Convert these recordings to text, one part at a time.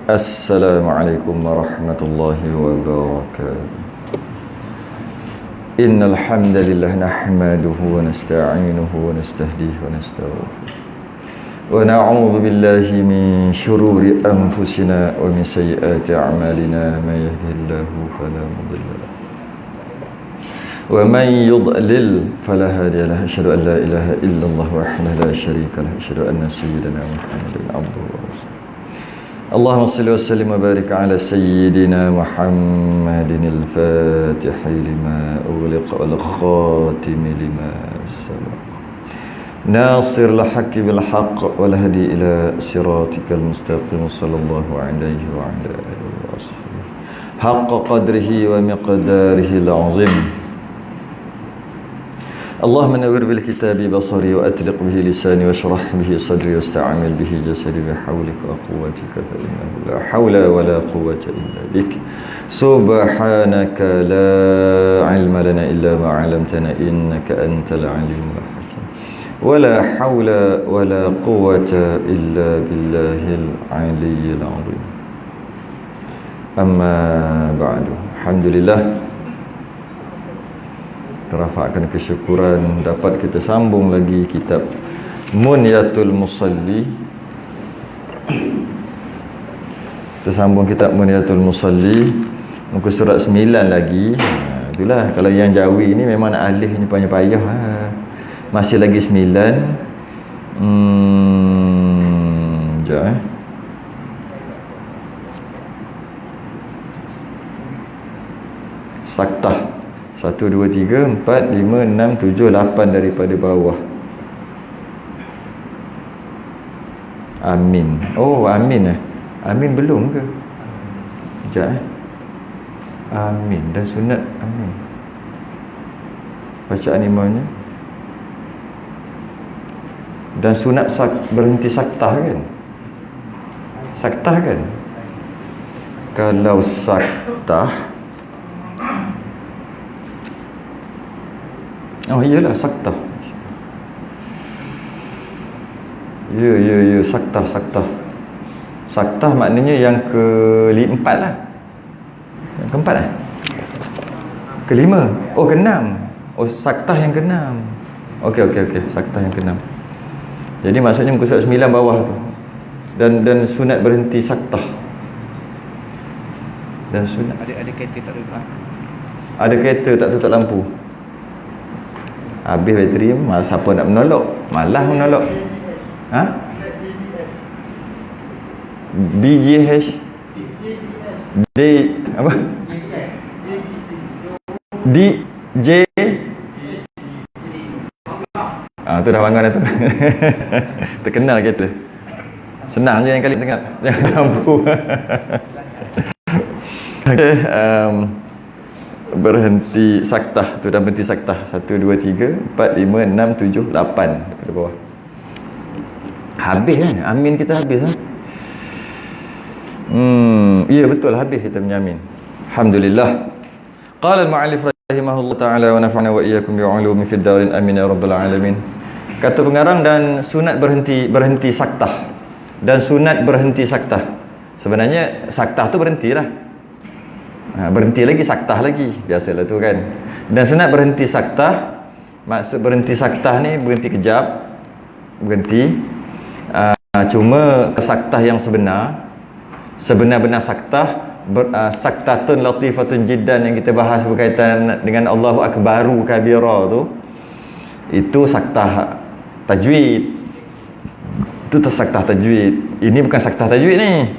Assalamualaikum warahmatullahi wabarakatuh. Innal hamdalillah nahmaduhu wa nasta'inuhu wa nastahdihi wa nastaghfiruh. Wa na'udzu billahi min shururi anfusina wa min sayyiati a'malina. May yahdihillahu fala mudilla lahu wa man yudlil fala hadiya lahu. Asyhadu an la ilaha illallah wahdahu la syarika lahu. Asyhadu anna sayyidana Muhammadan abduhu wa rasuluh. Allahumma salli wa sallim wa barik ala sayyidina Muhammadin al-fatihi lima ughliqa wal khatimi lima sabaq nasir al-haqqi bil haqq wal hadi ila siratikal mustaqim sallallahu alaihi wa ala alihi wa sahbihi haqqa qadrihi wa miqdarihi al-azim. Allahumma nawwir bil kitabi basari wa atliq bihi lisani wa shrah bihi sadri wasta'mil bihi jasadi bi hawlika wa quwwatika fa innahu la hawla wa la quwwata illa bik. Subhanaka la ilma lana illa ma 'allamtana innaka antal alimul hakim. Wa la hawla wa la quwwata illa billahil aliyyil 'azim. Amma ba'du. Alhamdulillah, terafakkan kesyukuran dapat kita sambung lagi kitab Munyatul Musalli. Kita sambung kitab Munyatul Musalli, muka surat 9 lagi. Itulah, kalau yang Jawi ni memang nak alih ni payah-payah. Masih lagi 9. Sekejap Saktah 1, 2, 3, 4, 5, 6, 7, 8 daripada bawah. Amin. Oh, amin Amin belum ke? Sekejap Amin dan sunat amin. Bacaan imamnya. Dan sunat berhenti saktah kan? Saktah kan? Kalau saktah, oh iyalah saktah. Ya saktah. Saktah maknanya yang keempat lah. Yang keempat lah. Kelima. Oh, keenam. Oh, saktah yang keenam. Okey. Saktah yang keenam. Jadi maksudnya muka surat 9 bawah tu. Dan sunat berhenti saktah. Dan sunat ada kereta tak tutup. Ada kereta tak tutup lampu. Habis bateri, malas siapa nak menolok? Malas menolok. BGH D apa? DJ tu dah bangun dah tu. Terkenal kereta. Senang je yang kali tengah jangan lampu. Okey, berhenti saktah tu, dah berhenti saktah 1, 2, 3, 4, 5, 6, 7, 8 daripada bawah. Habis kan? Amin kita habis kan? Ya betul, habis kita punya amin. Alhamdulillah. Qala al-mu'allif rahimahullah ta'ala wa nafa'na wa iyyakum bi'ulumi fid darin amin ya rabbal alamin. Kata pengarang, dan sunat berhenti saktah. Dan sunat berhenti saktah. Sebenarnya saktah tu berhentilah. Berhenti lagi, saktah lagi, biasalah tu kan. Dan sunat berhenti saktah, maksud berhenti saktah ni berhenti kejap, berhenti. Cuma saktah yang sebenar-benar saktah, saktatun latifatun jiddan yang kita bahas berkaitan dengan Allahu Akbaru kabira tu, itu saktah tajwid. Itu saktah tajwid. Ini bukan saktah tajwid ni.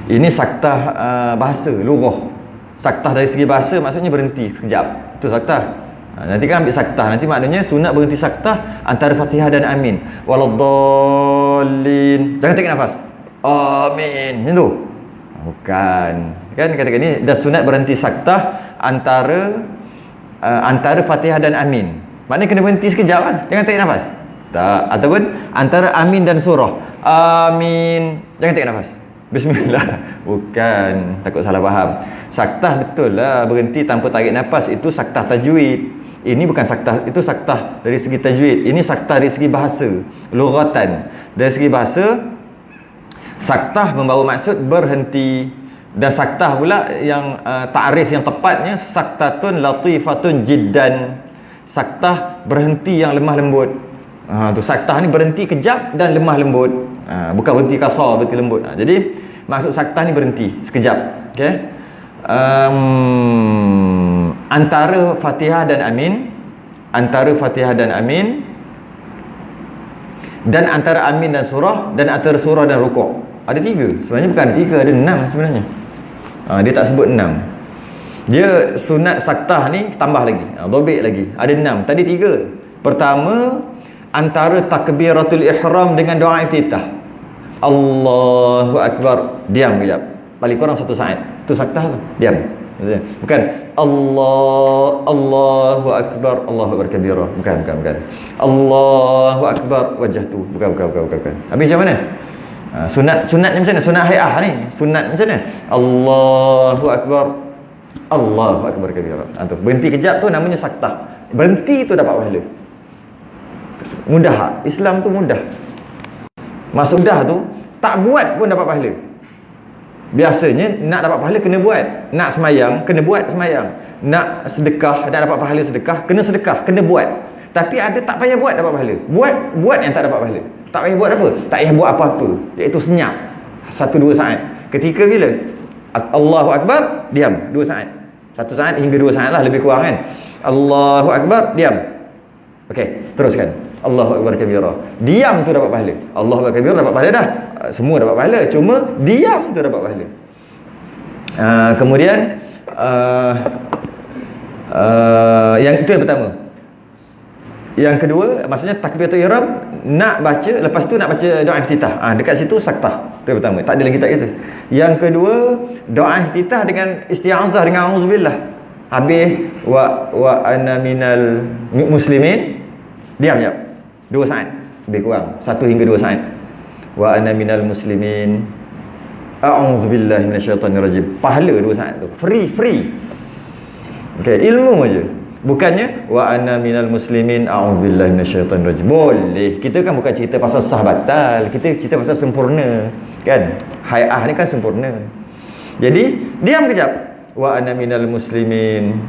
Ini saktah bahasa, lughah. Saktah dari segi bahasa maksudnya berhenti sekejap. Itu saktah. Nanti kan ambil saktah. Nanti maknanya sunat berhenti saktah antara Fatihah dan amin. Waladdallin. Jangan tarik nafas. Amin. Macam tu. Bukan. Kan katakan ni dah sunat berhenti saktah antara Fatihah dan amin. Maknanya kena berhenti sekejap kan. Jangan tarik nafas. Tak. Ataupun antara amin dan surah. Amin. Jangan tarik nafas. Bismillah. Bukan, takut salah faham. Saktah betul lah, berhenti tanpa tarik nafas, itu saktah tajwid. Ini bukan saktah, itu saktah dari segi tajwid. Ini saktah dari segi bahasa, lughatan. Dari segi bahasa, Saktah membawa maksud berhenti. Dan saktah pula yang ta'rif yang tepatnya saktatun latifatun jiddan. Saktah berhenti yang lemah lembut. Tu saktah ni berhenti kejap dan lemah lembut. Bukan berhenti kasar, berhenti lembut. Jadi maksud saktah ni berhenti sekejap. Okey. Antara Fatihah dan Amin, antara Fatihah dan Amin, dan antara Amin dan surah, dan antara surah dan rukuk. Ada 3. Sebenarnya bukan ada 3, ada 6 sebenarnya. Dia tak sebut 6. Dia sunat saktah ni tambah lagi, dobek lagi. Ada 6. Tadi 3. Pertama, antara takbiratul ihram dengan doa iftitah. Allahu Akbar. Diam kejap. Paling kurang 1 saat. Tu saktah tu. Diam. Bukan Allahu Akbar, Allahu Akbar kabira. Bukan. Allahu Akbar wajhtu. Bukan. Habis macam mana? Sunatnya macam mana? Sunat hai'ah ni. Sunat macam mana? Allahu Akbar, Allahu Akbar kabira. Tu berhenti kejap tu namanya saktah. Berhenti tu dapat pahala. Mudah. Islam tu mudah. Masuk dah tu tak buat pun dapat pahala. Biasanya nak dapat pahala kena buat. Nak semayang kena buat semayang. Nak sedekah, nak dapat pahala sedekah, kena sedekah, kena buat. Tapi ada tak payah buat dapat pahala. Buat yang tak dapat pahala. Tak payah buat apa? Tak payah buat apa-apa. Iaitu senyap 1-2 saat. Ketika bila Allahu Akbar, diam 2 saat. 1 saat hingga 2 saat lah lebih kurang kan. Allahu Akbar, diam. Okey, teruskan. Allahu Akbar kabira. Diam tu dapat pahala. Allahu Akbar kabira dapat pahala dah. Semua dapat pahala. Cuma diam tu dapat pahala. Kemudian yang itu yang pertama. Yang kedua, maksudnya takbiratul ihram nak baca, lepas tu nak baca doa iftitah. Dekat situ saktah. Itu yang pertama. Tak ada lagi kitab kita. Yang kedua, doa iftitah dengan isti'azah dengan auzubillah. Habis wa ana minal muslimin. Diam jap. 2 saat. Lebih kurang. 1 hingga 2 saat. Wa ana minal muslimin. A'udzubillahi minasyaitonirrajim. Pahala 2 saat tu. Free. Okey, ilmu aja. Bukannya wa ana minal muslimin a'udzubillahi minasyaitonirrajim. Boleh. Kita kan bukan cerita pasal sah batal. Kita cerita pasal sempurna. Kan? Hai'ah ni kan sempurna. Jadi, diam kejap. Wa ana minal muslimin.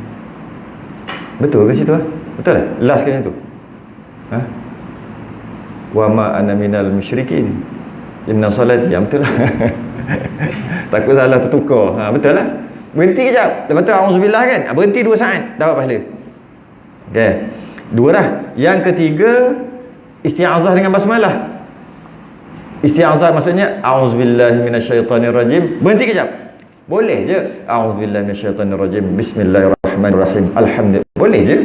Betul ke situ? Betul lah. Last kali tu. Wa ma ana minal musyrikin. Inna salati. Betul lah. Takut salah tertukar. Betul lah. Berhenti kejap. Lepas tu auzubillah kan. Berhenti 2 saat. Dapat pahala. Okey. 2 dah. Yang ketiga, isti'azah dengan basmalah. Isti'azah maksudnya auzubillahi minasyaitonirrajim. Berhenti kejap. Boleh je. Auzubillahi minasyaitonirrajim. Bismillahirrahmanirrahim. Alhamdulillah. Boleh je.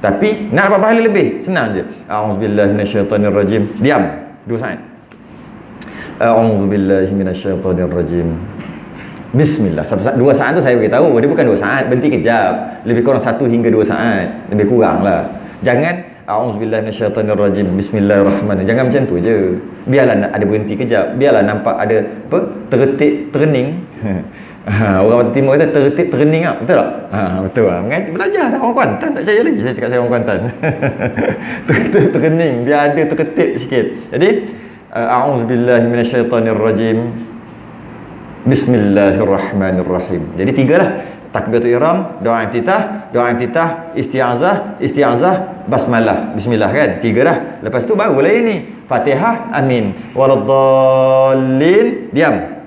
Tapi nak dapat pahala lebih, senang je. Auzubillahi minasyaitonirrajim. Diam 2 saat. Auzubillahi minasyaitonirrajim. Bismillah. 2 saat tu saya beritahu dia bukan 2 saat, berhenti kejap. Lebih kurang 1 hingga 2 saat. Lebih kurang lah. Jangan auzubillahi minasyaitonirrajim. Bismillahirrahmanirrahim. Jangan macam tu je. Biarlah ada berhenti kejap. Biarlah nampak ada apa? Tertik, terening. Orang timur kata tertib terening tak? Betul tak? Betul lah. Mengaji belajar dah orang Kuantan, tak percaya lagi saya cakap saya orang Kuantan. Terening, biar ada terketip sikit. Jadi a'udzubillahi minasyaitonirrajim. Bismillahirrahmanirrahim. Jadi 3 lah. Takbiratul ihram, doa iftitah, isti'azah, basmalah, bismillah kan. 3 dah. Lepas tu baru lah ini Fatihah, amin. Waladdallin, diam.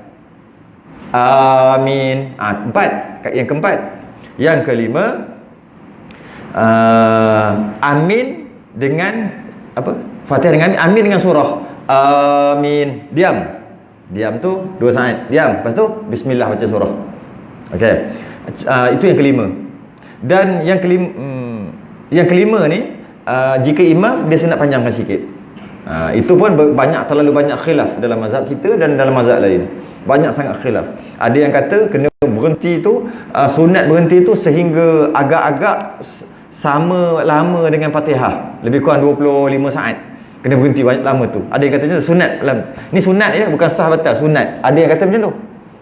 Amin. 4. Yang keempat. Yang kelima, amin dengan apa? Fatihah dengan amin dengan surah. Amin. Diam tu 2 saat. Diam. Lepas tu bismillah baca surah. Okey. Itu yang kelima. Dan yang kelima ni jika imam dia sunat panjangkan sikit. Itu pun terlalu banyak khilaf dalam mazhab kita dan dalam mazhab lain. Banyak sangat khilaf. Ada yang kata kena berhenti tu sunat berhenti tu sehingga agak-agak sama lama dengan Fatihah. Lebih kurang 25 saat. Kena berhenti banyak lama tu. Ada yang kata macam tu, sunat. Ni sunat ya, bukan sah batal, sunat. Ada yang kata macam tu.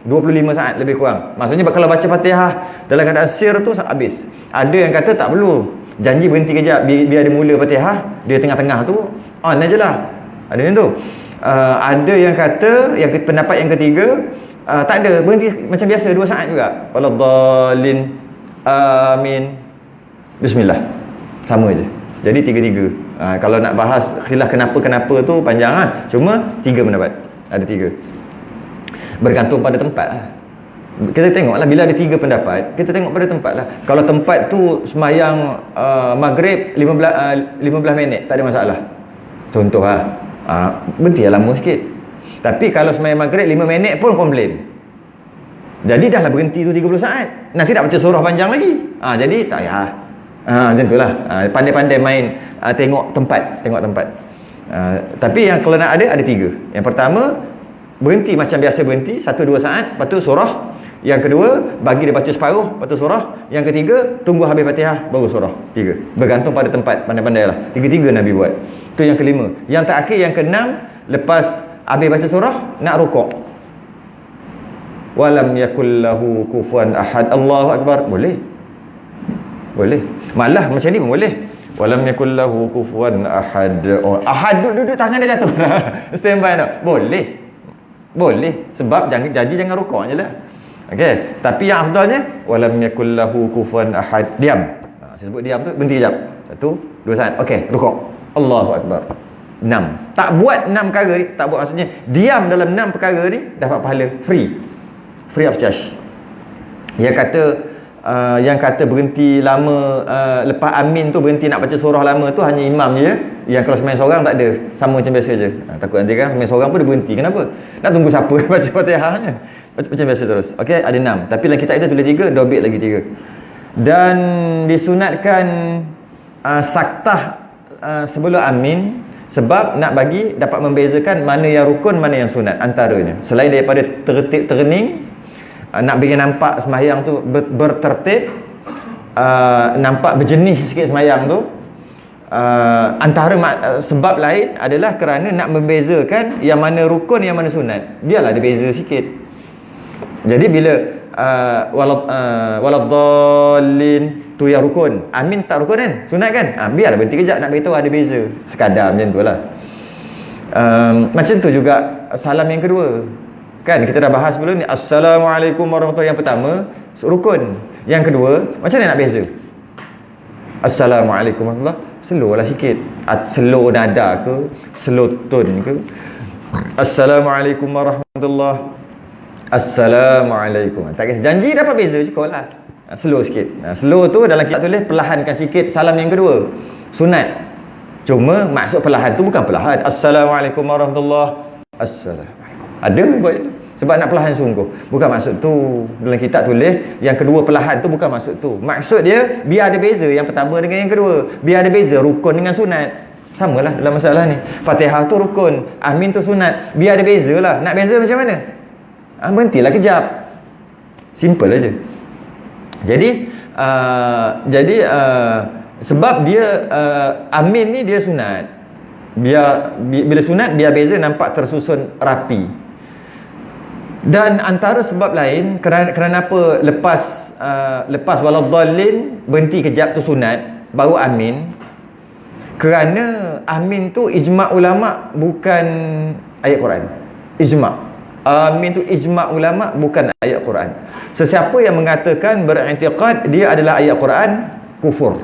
25 saat lebih kurang. Maksudnya kalau baca Fatihah dalam keadaan sir tu habis. Ada yang kata tak perlu. Janji berhenti kejap biar dia mula Fatihah, dia tengah-tengah tu on aje lah. Ada yang tu. Ada yang kata pendapat yang ketiga, tak ada, berhenti macam biasa 2 saat juga. Waladdallin, amin, bismillah, sama je. Jadi 3-3. Kalau nak bahas khilaf kenapa tu panjang lah. Cuma 3 pendapat. Ada 3. Bergantung pada tempat lah. Kita tengoklah, bila ada 3 pendapat, kita tengok pada tempat lah. Kalau tempat tu semayang maghrib 15 minit, tak ada masalah. Contoh lah, berhenti lah lama sikit. Tapi kalau semayang maghrib 5 minit pun komplain. Jadi dah lah berhenti tu 30 saat. Nanti tak baca surah panjang lagi. Jadi tak payah. Macam tu lah. Pandai-pandai main, tengok tempat. Tapi yang kalau nak ada 3. Yang pertama, berhenti macam biasa berhenti 1-2 saat, lepas tu surah. Yang kedua, bagi dia baca separuh, lepas tu surah. Yang ketiga, tunggu habis Fatihah baru surah. 3. Bergantung pada tempat, pandai-pandai lah. 3-3 Nabi buat. Tu yang kelima. Yang terakhir, yang keenam, lepas habis baca surah, nak rukuk. Walam yakullahu kufuwan ahad. Allahu Akbar. Boleh. Malah macam ni pun boleh. Walam yakullahu kufuwan ahad. Ahad duduk tangan dia jatuh. Standby tak? Boleh. Sebab janji jangan rukuk je lah. Okey. Tapi yang afdalnya, walam yakullahu kufuwan ahad. Diam. Saya sebut diam tu, berhenti sekejap. 1, 2 saat. Okey, rukuk. Allahu Akbar. 6. Tak buat 6 perkara ni, tak buat, maksudnya diam dalam 6 perkara ni, dapat pahala free of charge. Yang kata berhenti lama, lepas amin tu berhenti nak baca surah lama tu hanya imam je. Yang kalau semain seorang tak ada, sama macam biasa je. Takut nanti kan semain seorang pun dia berhenti. Kenapa? Nak tunggu siapa baca Fatihahnya. Macam biasa terus. Okey, ada 6. Tapi dalam kitab kita tulis 3, dobit lagi 3. Dan disunatkan saktah sebelum amin, sebab nak bagi dapat membezakan mana yang rukun, mana yang sunat antaranya. Selain daripada tertib terning, nak bagi nampak sembahyang tu bertertib, nampak berjenih sikit sembahyang tu, antara sebab lain adalah kerana nak membezakan yang mana rukun, yang mana sunat. Biarlah ada beza sikit. Jadi bila waladdallin tu yang rukun, amin tak rukun kan, sunat kan, biarlah berhenti kejap nak beritahu ada beza, sekadar macam tu lah. Macam tu juga salam yang kedua kan, kita dah bahas sebelum ni. Assalamualaikum warahmatullahi, yang pertama rukun, yang kedua macam mana nak beza? Assalamualaikum warahmatullahi, slow lah sikit, slow nada ke, slow tone ke. Assalamualaikum warahmatullahi, Assalamualaikum. Tak kisah, janji dapat beza cukup lah. Slow sikit. Slow tu dalam kitab tulis perlahankan sikit salam yang kedua, sunat. Cuma maksud perlahan tu bukan perlahan Assalamualaikum warahmatullahi, Assalamualaikum. Ada buat itu sebab nak perlahan sungguh. Bukan maksud tu dalam kitab tulis yang kedua perlahan tu, bukan maksud tu. Maksud dia biar ada beza yang pertama dengan yang kedua, biar ada beza rukun dengan sunat. Samalah dalam masalah ni. Fatihah tu rukun, amin tu sunat. Biar ada beza lah. Nak beza macam mana? Berhentilah kejap. Simple aja. Jadi sebab dia amin ni dia sunat. Bila sunat biar beza nampak tersusun rapi. Dan antara sebab lain kerana apa lepas waladdallin berhenti kejap tu sunat, baru amin. Kerana amin tu ijma' ulama bukan ayat Quran. Ijma'. Amin tu ijma' ulama bukan ayat Quran. Sesiapa yang mengatakan beriktikad dia adalah ayat Quran, kufur.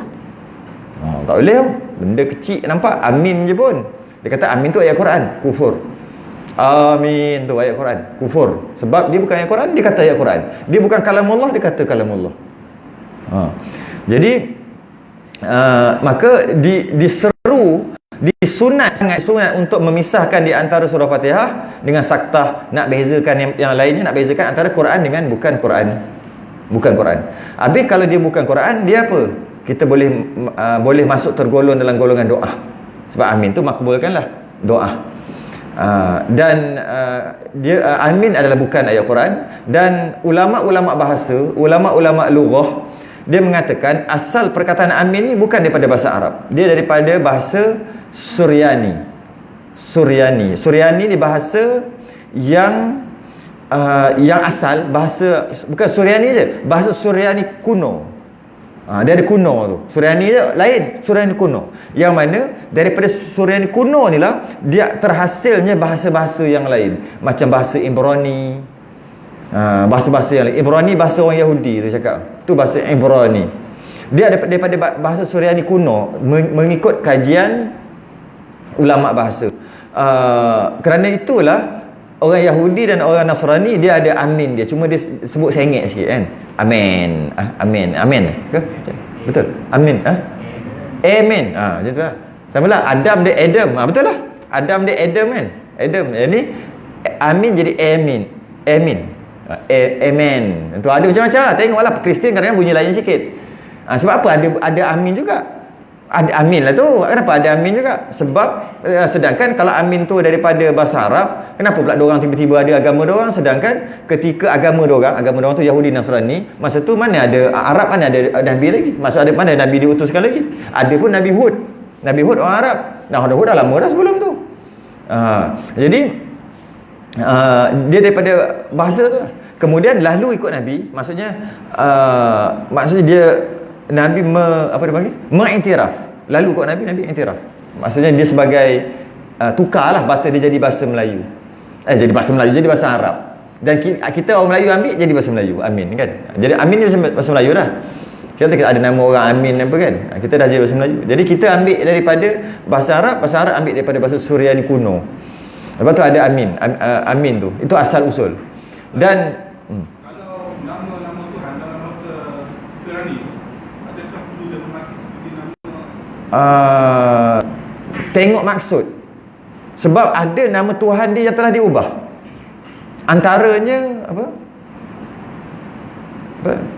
Tak boleh. Benda kecil nampak amin je pun. Dia kata amin tu ayat Quran, kufur. Amin tu ayat Quran, kufur. Sebab dia bukan ayat Quran, dia kata ayat Quran. Dia bukan kalamullah, dia kata kalamullah. Jadi maka diseru, disunat, sangat sunat untuk memisahkan di antara surah Fatihah dengan saktah, nak bezakan yang lainnya, nak bezakan antara Quran dengan bukan Quran. Bukan Quran. Habis kalau dia bukan Quran, dia apa? Kita boleh masuk tergolong dalam golongan doa. Sebab amin tu makbulkanlah doa. Dan dia amin adalah bukan ayat Quran. Dan ulama-ulama bahasa, ulama-ulama lughah, dia mengatakan asal perkataan amin ni bukan daripada bahasa Arab. Dia daripada bahasa Suryani. Suryani ni bahasa yang asal bahasa, bukan Suryani je, bahasa Suryani kuno. Dia ada kuno tu. Suryani dia lain, Suryani kuno. Yang mana daripada Suryani kuno ni lah dia terhasilnya bahasa-bahasa yang lain. Macam bahasa Ibrani. Bahasa-bahasa yang lain. Ibrani bahasa orang Yahudi tu cakap. Tu bahasa Ibrani. Dia daripada bahasa Suryani kuno mengikut kajian ulama bahasa. Kerana itulah orang Yahudi dan orang Nasrani dia ada amin dia. Cuma dia sebut sengit sikit kan. Amin. Amin ke? Betul. Amin. Amen. Macam tu lah. Sama lah. Adam dia Adam. Betul lah. Adam dia Adam kan. Adam. Ini amin jadi amin. Amin. Amen. Tu ada macam-macam lah. Tengoklah Kristian kadang-kadang bunyi lain sikit. Sebab apa ada amin juga? Ada amin lah tu. Kenapa ada amin juga? Sebab sedangkan kalau amin tu daripada bahasa Arab, kenapa pula diorang tiba-tiba ada agama diorang? Sedangkan ketika agama diorang tu Yahudi Nasrani, masa tu mana ada Arab, mana ada Nabi lagi? Maksud ada mana Nabi diutuskan lagi? Ada pun Nabi Hud. Nabi Hud orang Arab. Nabi Hud dah lama dah sebelum tu. Jadi dia daripada bahasa tu lah. Kemudian lalu ikut Nabi, maksudnya dia Nabi apa dia panggil? Mengiktiraf. Lalu ikut Nabi iktiraf. Maksudnya dia sebagai tukarlah bahasa dia jadi bahasa Melayu. Jadi bahasa Melayu jadi bahasa Arab. Dan kita orang Melayu ambil jadi bahasa Melayu. Amin kan. Jadi amin dia bahasa Melayu dah. Kita ada nama orang amin apa kan. Kita dah jadi bahasa Melayu. Jadi kita ambil daripada bahasa Arab ambil daripada bahasa Suryani kuno. Lepas tu ada amin. Amin tu. Itu asal usul. Dan kalau nama-nama Tuhan dalam bahasa Suryani, adakah perlu dia mengaku seperti nama tengok maksud. Sebab ada nama Tuhan dia yang telah diubah. Antaranya apa?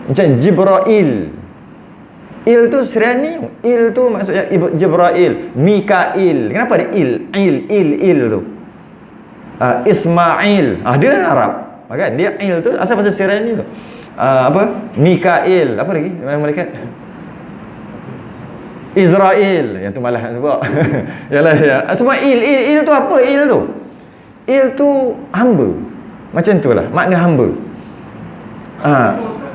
Macam Jibril. Il tu Suryani. Il tu maksudnya Jibril. Mikail. Kenapa ada il tu? Ismail. Dia Arab. Kan? Dia il tu asal bahasa Suryani tu. Mikail. Apa lagi? Malaikat Israel. Yang tu malah sebab. Yalah ya. Semua il tu apa? Il tu hamba. Macam tu lah makna hamba.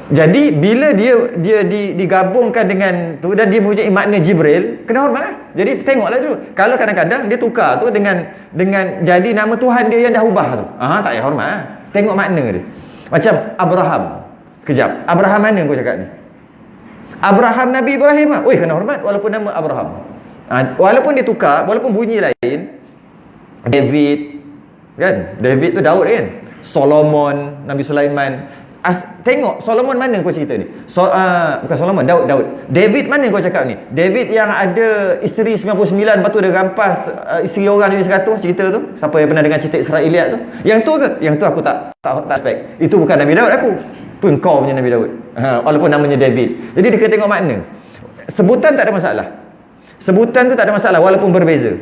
Jadi bila dia digabungkan dengan tu dan dia mempunyai makna Jibril, kena hormat lah. Jadi tengoklah dulu. Kalau kadang-kadang dia tukar tu dengan jadi nama Tuhan dia yang dah ubah tu. Tak payah hormat lah. Tengok makna dia. Macam Abraham. Kejap. Abraham mana kau cakap ni? Abraham Nabi Ibrahim lah. Kena hormat walaupun nama Abraham. Walaupun dia tukar, walaupun bunyi lain. David. Kan? David tu Daud kan? Solomon, Nabi Sulaiman. Tengok Solomon mana kau cerita ni? Bukan Solomon, Daud. David mana kau cakap ni? David yang ada isteri 99, lepas tu dia rampas isteri orang jadi 100, cerita tu. Siapa yang pernah dengar cerita Israeliat tu? Yang tu ke? Yang tu aku tak respect. Itu bukan Nabi Daud aku. Tu kau punya Nabi Daud. Walaupun namanya David. Jadi dia kena tengok makna. Sebutan tak ada masalah. Sebutan tu tak ada masalah walaupun berbeza.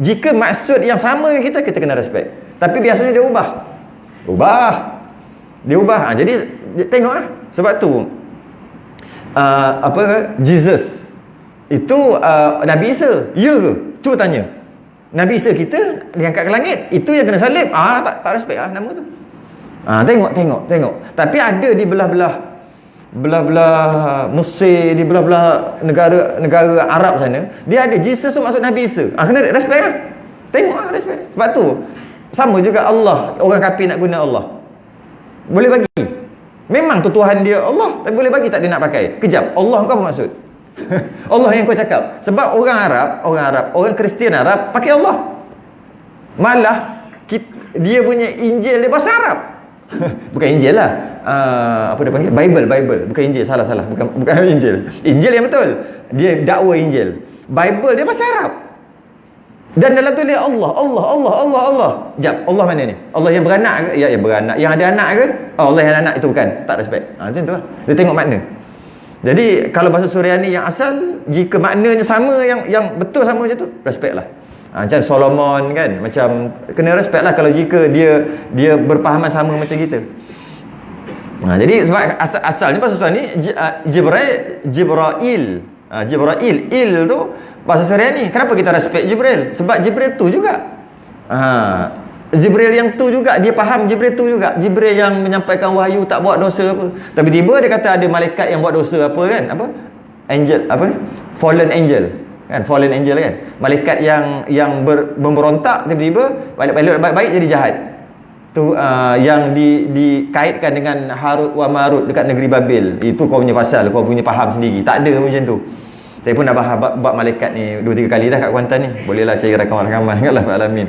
Jika maksud yang sama dengan kita kena respect. Tapi biasanya dia ubah. Jadi tengok lah. Sebab tu Jesus itu Nabi Isa. Ya ke? Cuba tanya. Nabi Isa kita diangkat ke langit, itu yang kena salib. Tak respect lah nama tu. Tengok. Tapi ada di belah-belah Mesir, di belah-belah negara Arab sana, dia ada Jesus tu maksud Nabi Isa. Kena respect lah. Tengok lah, respect. Sebab tu sama juga Allah. Orang kafir nak guna Allah. Boleh bagi. Memang tu Tuhan dia Allah, tapi boleh bagi tak dia nak pakai. Kejap, Allah kau apa maksud? Allah yang kau cakap. Sebab orang Kristian Arab pakai Allah. Malah dia punya Injil dia bahasa Arab. Bukan Injil lah. Apa dia panggil? Bible. Bukan Injil, salah. Bukan Injil. Injil yang betul. Dia dakwa Injil. Bible dia bahasa Arab. Dan dalam tu dia Allah. Jap, Allah mana ni? Allah yang beranak ke? Ya, yang beranak. Yang ada anak ke? Allah yang ada anak, itu bukan. Tak respect. Macam tu lah. Dia tengok makna. Jadi kalau bahasa Suryani yang asal, jika maknanya sama, yang betul sama macam tu, respect lah. Macam Solomon kan, macam kena respect lah kalau jika dia berpahaman sama macam kita. Jadi sebab asalnya bahasa Suryani Jibril. Il tu bahasa Suryani. Kenapa kita respect Jibril? Sebab Jibril tu juga. Jibril yang tu juga, dia faham Jibril tu juga. Jibril yang menyampaikan wahyu, tak buat dosa apa. Tapi tiba dia kata ada malaikat yang buat dosa apa kan? Apa? angel apa ni? Fallen angel. Kan fallen angel kan. Malaikat yang memberontak tiba-tiba balik baik-baik jadi jahat. Tu yang dikaitkan dengan Harut wa Marut dekat negeri Babil. Itu kau punya pasal, kau punya faham sendiri. Tak ada macam tu. Saya pun dah bahas bab malaikat ni 2-3 kali dah kat Kuantan ni. Bolehlah cari rakaman-rakaman dekat alamin.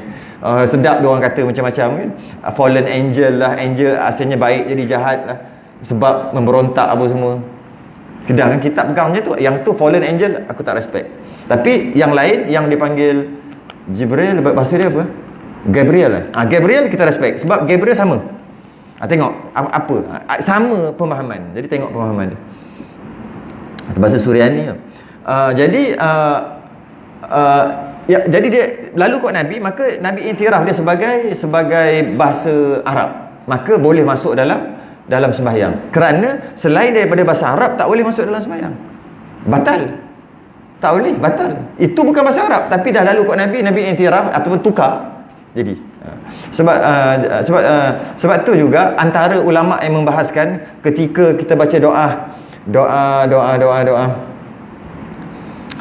Sedap dia orang kata macam-macam kan. Fallen angel lah, angel asalnya baik jadi jahat lah sebab memberontak apa semua. Kadang kita pegang macam tu. Yang tu fallen angel aku tak respect. Tapi yang lain yang dipanggil Jibril, bahasa dia apa? Gabriel lah. Gabriel kita respect sebab Gabriel sama. Tengok apa? Sama pemahaman. Jadi tengok pemahaman dia. Bahasa Suryani. Jadi jadi dia lalu kok Nabi, maka Nabi iktiraf dia sebagai bahasa Arab. Maka boleh masuk dalam sembahyang. Kerana selain daripada bahasa Arab tak boleh masuk dalam sembahyang. Batal. Tak boleh, batal. Itu bukan bahasa Arab, tapi dah lalu kok Nabi iktiraf ataupun tukar. Jadi sebab tu juga antara ulama yang membahaskan ketika kita baca doa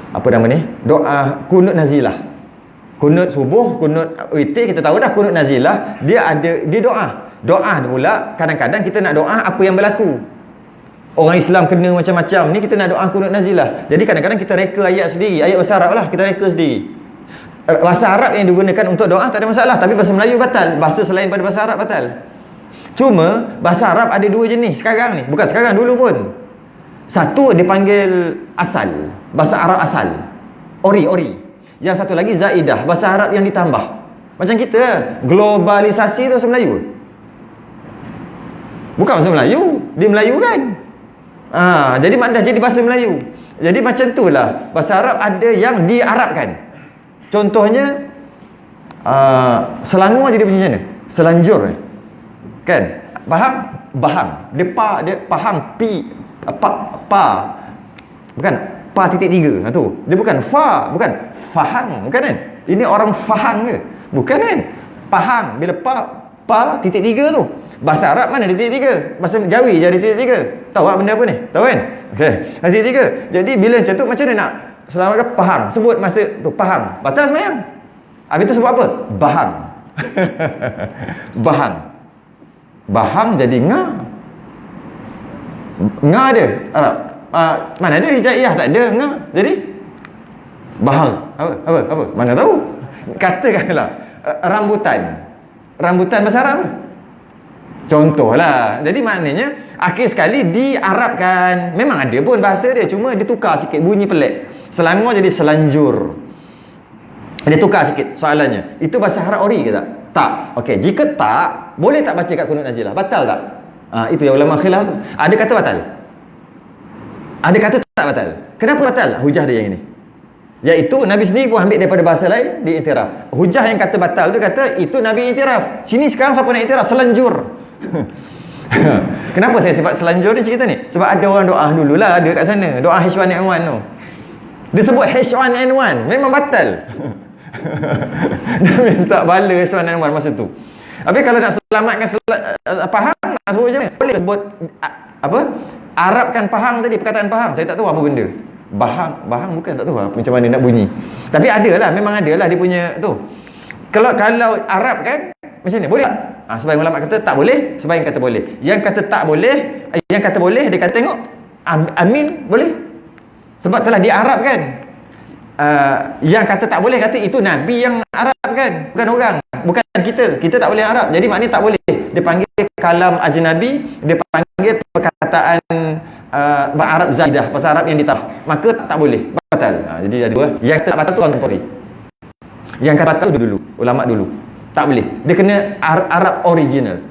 apa nama ni? Doa kunut nazilah. Kunut subuh, kunut witir, kita tahu dah kunut nazilah, dia doa. Doa pula kadang-kadang kita nak doa apa yang berlaku. Orang Islam kena macam-macam ni, kita nak doa kunut nazilah. Jadi kadang-kadang kita reka ayat sendiri, ayat bahasa Arab lah kita reka sendiri. Bahasa Arab yang digunakan untuk doa tak ada masalah, tapi bahasa Melayu batal. Bahasa selain pada bahasa Arab batal. Cuma bahasa Arab ada 2 jenis sekarang ni, bukan sekarang, dulu pun. Satu dipanggil asal, bahasa Arab asal, ori. Yang satu lagi zaidah, bahasa Arab yang ditambah. Macam kita, globalisasi tu bahasa Melayu. Bukan bahasa Melayu, dia Melayu kan. Jadi dah jadi bahasa Melayu. Jadi macam itulah bahasa Arab ada yang diarabkan. Contohnya Selangor jadi macam mana? Selanjur kan? Bahang. Dia faham bukan pa titik 3 tu. Dia bukan fa, bukan faham, bukan kan? Ini orang faham ke? Bukan kan? Faham bila pa titik 3 tu. Bahasa Arab mana ada titik 3? Bahasa Jawi je ada titik 3. Tahu tak benda apa ni? Tahu kan? Okey. Titik 3. Jadi bila macam tu macam mana nak selamatkan faham? Sebut masa tu faham. Batal sembahyang. Habis tu sebab apa? Bahang jadi nga ada Arab. Mana ada hijaiyah tak ada nga. Jadi bahang. Apa? Mana tahu? Katakanlah rambutan bahasa Arab apa? Contohlah. Jadi maknanya akhir sekali diarabkan. Memang ada pun bahasa dia, cuma dia tukar sikit, bunyi pelik. Selangor jadi selanjur. Dia tukar sikit soalannya. Itu bahasa Arab ori ke tak? Tak. Okey, jika tak, boleh tak baca kat kunut nazilah? Batal tak? Itu yang ulama khilaf tu. Ada kata batal. Ada kata tak batal. Kenapa batal? Hujah dia yang ini. Iaitu Nabi sendiri pun ambil daripada bahasa lain, dia iktiraf. Hujah yang kata batal tu kata itu Nabi iktiraf. Sini sekarang siapa nak iktiraf? Selanjur. Kenapa saya sebut selanjur ni cerita ni? Sebab ada orang doa dululah, ada kat sana. Doa H1N1 tu. Dia sebut H1N1, memang batal. Dia minta bala H1N1 masa tu. Habis kalau nak selamatkan faham, nak sebut macam mana? Boleh sebut apa? Arabkan faham tadi, perkataan faham. Saya tak tahu apa benda. Bahang bukan, tak tahu macam mana nak bunyi. Tapi adalah, memang adalah dia punya tu. Kalau Arab kan macam ni, boleh tak? Sebagian ulama kata tak boleh, sebagian kata boleh. Yang kata tak boleh, yang kata boleh, dia kata tengok amin boleh. Sebab telah diarabkan. Yang kata tak boleh kata itu Nabi yang arabkan, bukan orang, bukan kita. Kita tak boleh Arab. Jadi maknanya tak boleh. Dia panggil kalam ajnabi, dia panggil perkataan Arab zaidah, bahasa Arab yang ditambah. Maka tak boleh, batal. Jadi ada dua. Yang tak batal tu orang Qori. Yang kata batal dulu, ulama dulu. Tak boleh. Dia kena Arab original.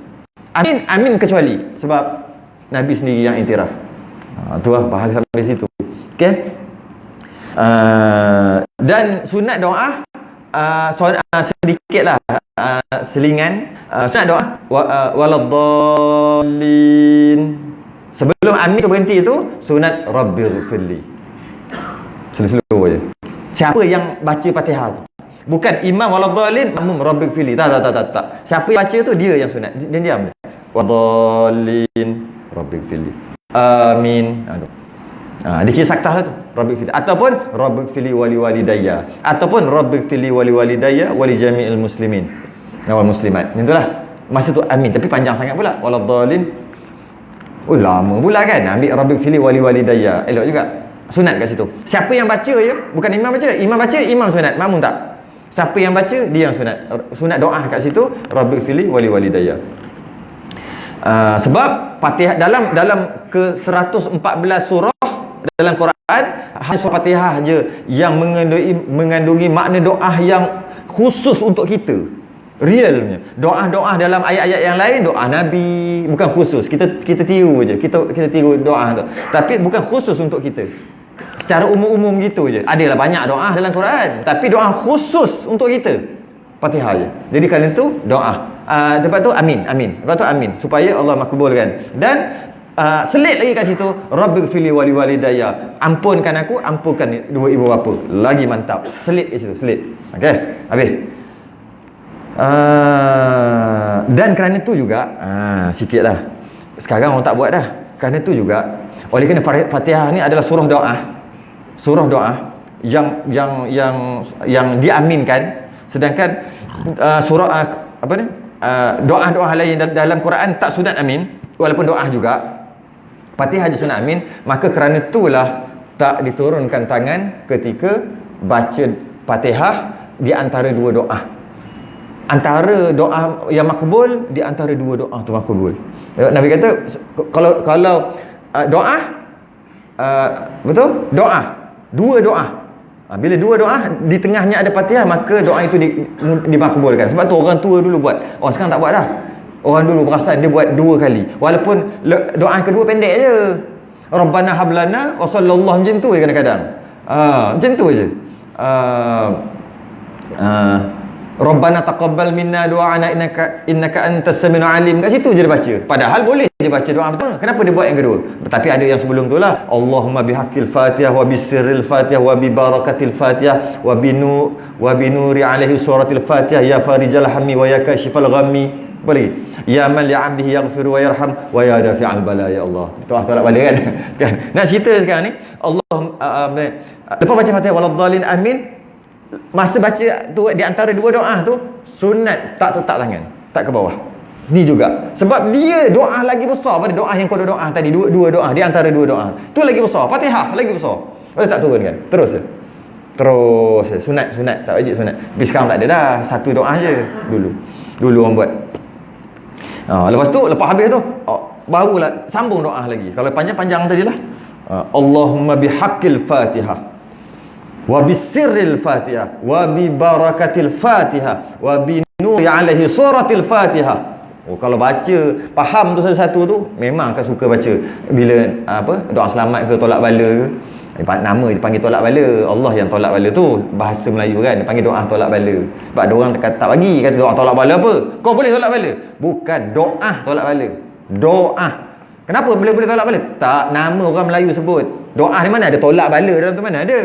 Amin kecuali sebab Nabi sendiri yang iktiraf. Tu lah bahas sampai situ. Okey. Dan sunat doa sedikitlah selingan. Sunat doa waladdallin. Sebelum amin tu berhenti tu sunat rabbighfirli. Slow aja. Siapa yang baca Fatihah tu? Bukan imam waladdallin, makmum rabbighfirli. Tak. Siapa yang baca tu dia yang sunat. Dia diam. Waladdallin rabbighfirli. Amin. Dikira saktah lah tu. Rabbighfirli ataupun Rabbighfirli wali walidayya ataupun Rabbighfirli wali walidayya wali jami'il muslimin wal muslimat. Itulah. Masa tu amin tapi panjang sangat pula. Waladhdallin. Lama pula kan. Ambil Rabbighfirli wali walidayya. Elok juga. Sunat kat situ. Siapa yang baca ya? Bukan imam baca. Imam baca, imam sunat. Makmum tak. Siapa yang baca, dia yang sunat. Sunat doa kat situ Rabbighfirli wali walidayya. Sebab Fatihah dalam ke 114 surah dalam Quran, hanya surah Fatihah je yang mengandungi makna doa yang khusus untuk kita. Realnya. Doa-doa dalam ayat-ayat yang lain, doa Nabi, bukan khusus. Kita tiru je. Kita tiru doa tu. Tapi bukan khusus untuk kita. Secara umum-umum gitu je. Adalah banyak doa dalam Quran, tapi doa khusus untuk kita Fatihah je. Jadi kerana itu doa. Lepas tu amin. Lepas tu amin supaya Allah makbulkan. Dan selit lagi kat situ Rabbighfirli wali walidayya. Ampunkan aku, ampunkan dua ibu bapa. Lagi mantap. Selit kat situ, selit. Okey, habis. Dan kerana itu juga sikit lah. Sekarang orang tak buat dah. Kerana itu juga, oleh kerana Fatihah ni adalah surah doa yang diaminkan. Sedangkan surah doa-doa lain dalam Quran tak sunat amin, walaupun doa juga. Fatihah je sunat amin. Maka kerana itulah tak diturunkan tangan ketika baca Fatihah di antara dua doa. Antara doa yang makbul, di antara dua doa tu makbul. Nabi kata kalau doa betul? Dua doa. Bila dua doa di tengahnya ada Fatihah, maka doa itu dimakbulkan. Sebab tu orang tua dulu buat. Orang sekarang tak buat dah. Orang dulu perasan dia buat dua kali. Walaupun doa kedua pendek je. Rabbana hablana wa sallallahu macam tu je kadang-kadang. Macam tu je. Rabbana taqabbal minna du'ana innaka antas samiul alim. Kat situ je dia baca. Padahal boleh je baca doa pertama. Kenapa dia buat yang kedua? Tapi ada yang sebelum tu lah. Allahumma bihaqqil Fatihah wa bisirril Fatihah wa bi barakatil Fatihah wa binuri alaihi suratil Fatihah ya farijal hammi wa ya kashifal ghammi. Boleh. Ya man li 'abdihi yaghfiru wa yarham wa ya dafi'al bala ya Allah. Tolak bala kan. Kan. Nak cerita sekarang ni, lepas baca Fatihah waladhdallin amin. Masa baca tu di antara dua doa tu sunat tak letak tangan, tak ke bawah. Ni juga sebab dia doa lagi besar pada doa yang kau doa tadi. Dua doa di antara dua doa tu lagi besar. Fatihah lagi besar. Boleh tak turun kan? Terus sunat tak wajib sunat. Tapi sekarang tak ada dah, satu doa je dulu orang buat. Lepas tu lepas habis tu barulah sambung doa lagi. Kalau panjang-panjang tadilah Allahumma bihaqqil Fatihah wa bisirril Fatihah wa bi barakatil Fatihah wa bi nuri alaihi suratil Fatihah. Kalau baca faham tu satu-satu tu memang akan suka baca. Bila doa selamat ke tolak bala ke, nama dia panggil tolak bala. Allah yang tolak bala tu bahasa Melayu kan, dia panggil doa tolak bala. Sebab ada orang tak bagi kata doa tolak bala apa? Kau boleh tolak bala. Bukan doa tolak bala. Doa. Kenapa boleh tolak bala? Tak, nama orang Melayu sebut. Doa di mana ada tolak bala dalam tu, mana ada?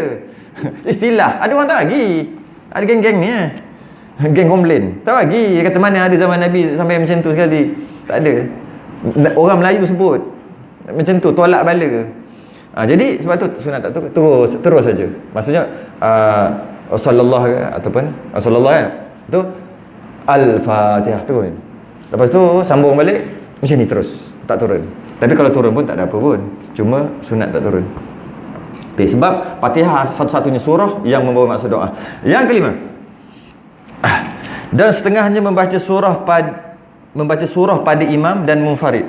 Istilah. Ada orang tak bagi. Ada geng-geng ni geng komplain. Tak bagi. Dia kata mana ada zaman Nabi sampai macam tu sekali. Tak ada. Orang Melayu sebut macam tu, tolak bala. Jadi sebab tu sunat tak terus saja. Maksudnya sallallahu ataupun sallallahu kan. Tu al-Fatihah tu. Lepas tu sambung balik macam ni terus. Tak turun. Tapi kalau turun pun tak ada apa pun. Cuma sunat tak turun. Sebab Fatihah satu-satunya surah yang membawa maksud doa. Yang kelima, dan setengahnya membaca surah pada imam dan munfarid.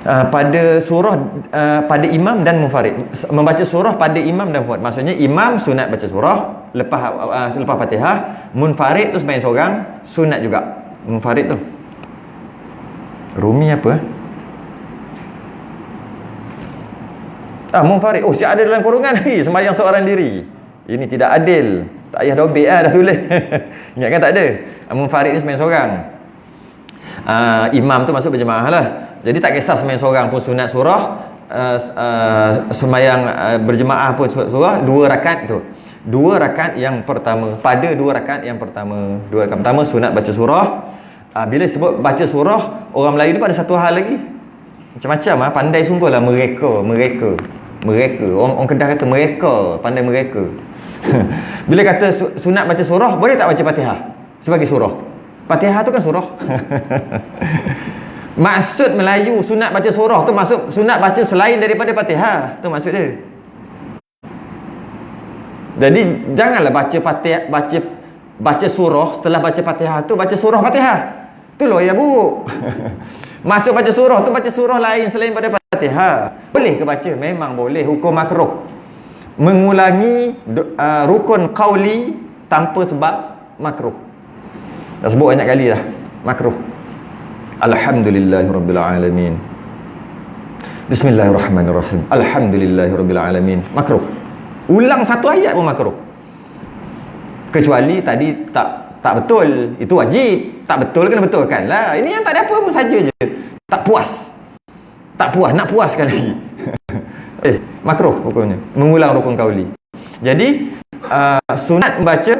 Pada imam dan munfarid. Membaca surah pada imam dan munfarid. Maksudnya imam sunat baca surah lepas Fatihah, munfarid tu sembahyang seorang sunat juga. Munfarid tu. Rumi apa? Munfarid. Siap ada dalam kurungan lagi sembahyang seorang diri. Ini tidak adil. Tak payah dobek dah tulis. Ingatkan tak ada. Munfarid ni sembahyang seorang. Imam tu masuk berjemaah lah. Jadi tak kisah sembahyang seorang pun sunat surah, sembahyang berjemaah pun surah, dua rakaat tu. Dua rakaat yang pertama. Pada dua rakaat yang pertama. Dua rakaat pertama sunat baca surah. Bila sebut baca surah, orang Melayu ni pada satu hal lagi. Macam-macam pandai sungguh lah mereka. Orang Kedah kata mereka, pandai mereka. Bila kata sunat baca surah, boleh tak baca Fatihah sebagai surah? Fatihah tu kan surah. Maksud Melayu sunat baca surah tu maksud sunat baca selain daripada Fatihah. Tu maksud dia. Jadi janganlah baca Fatihah, baca surah setelah baca Fatihah tu baca surah Fatihah. Tu loh ya buruk. Masuk baca surah tu baca surah lain selain pada Fatihah. Boleh ke baca? Memang boleh. Hukum makruh. Mengulangi rukun qauli tanpa sebab makruh. Dah sebut banyak kali dah. Makruh. Alhamdulillahirabbil alamin. Bismillahirrahmanirrahim. Alhamdulillahirabbil alamin. Makruh. Ulang satu ayat pun makruh. Kecuali tadi tak betul, itu wajib. Tak betul kena betulkan lah. Ini yang tak ada apa pun saja je. Tak puas, nak puaskan lagi. Makruh hukumnya. Mengulang rukun qauli. Jadi sunat membaca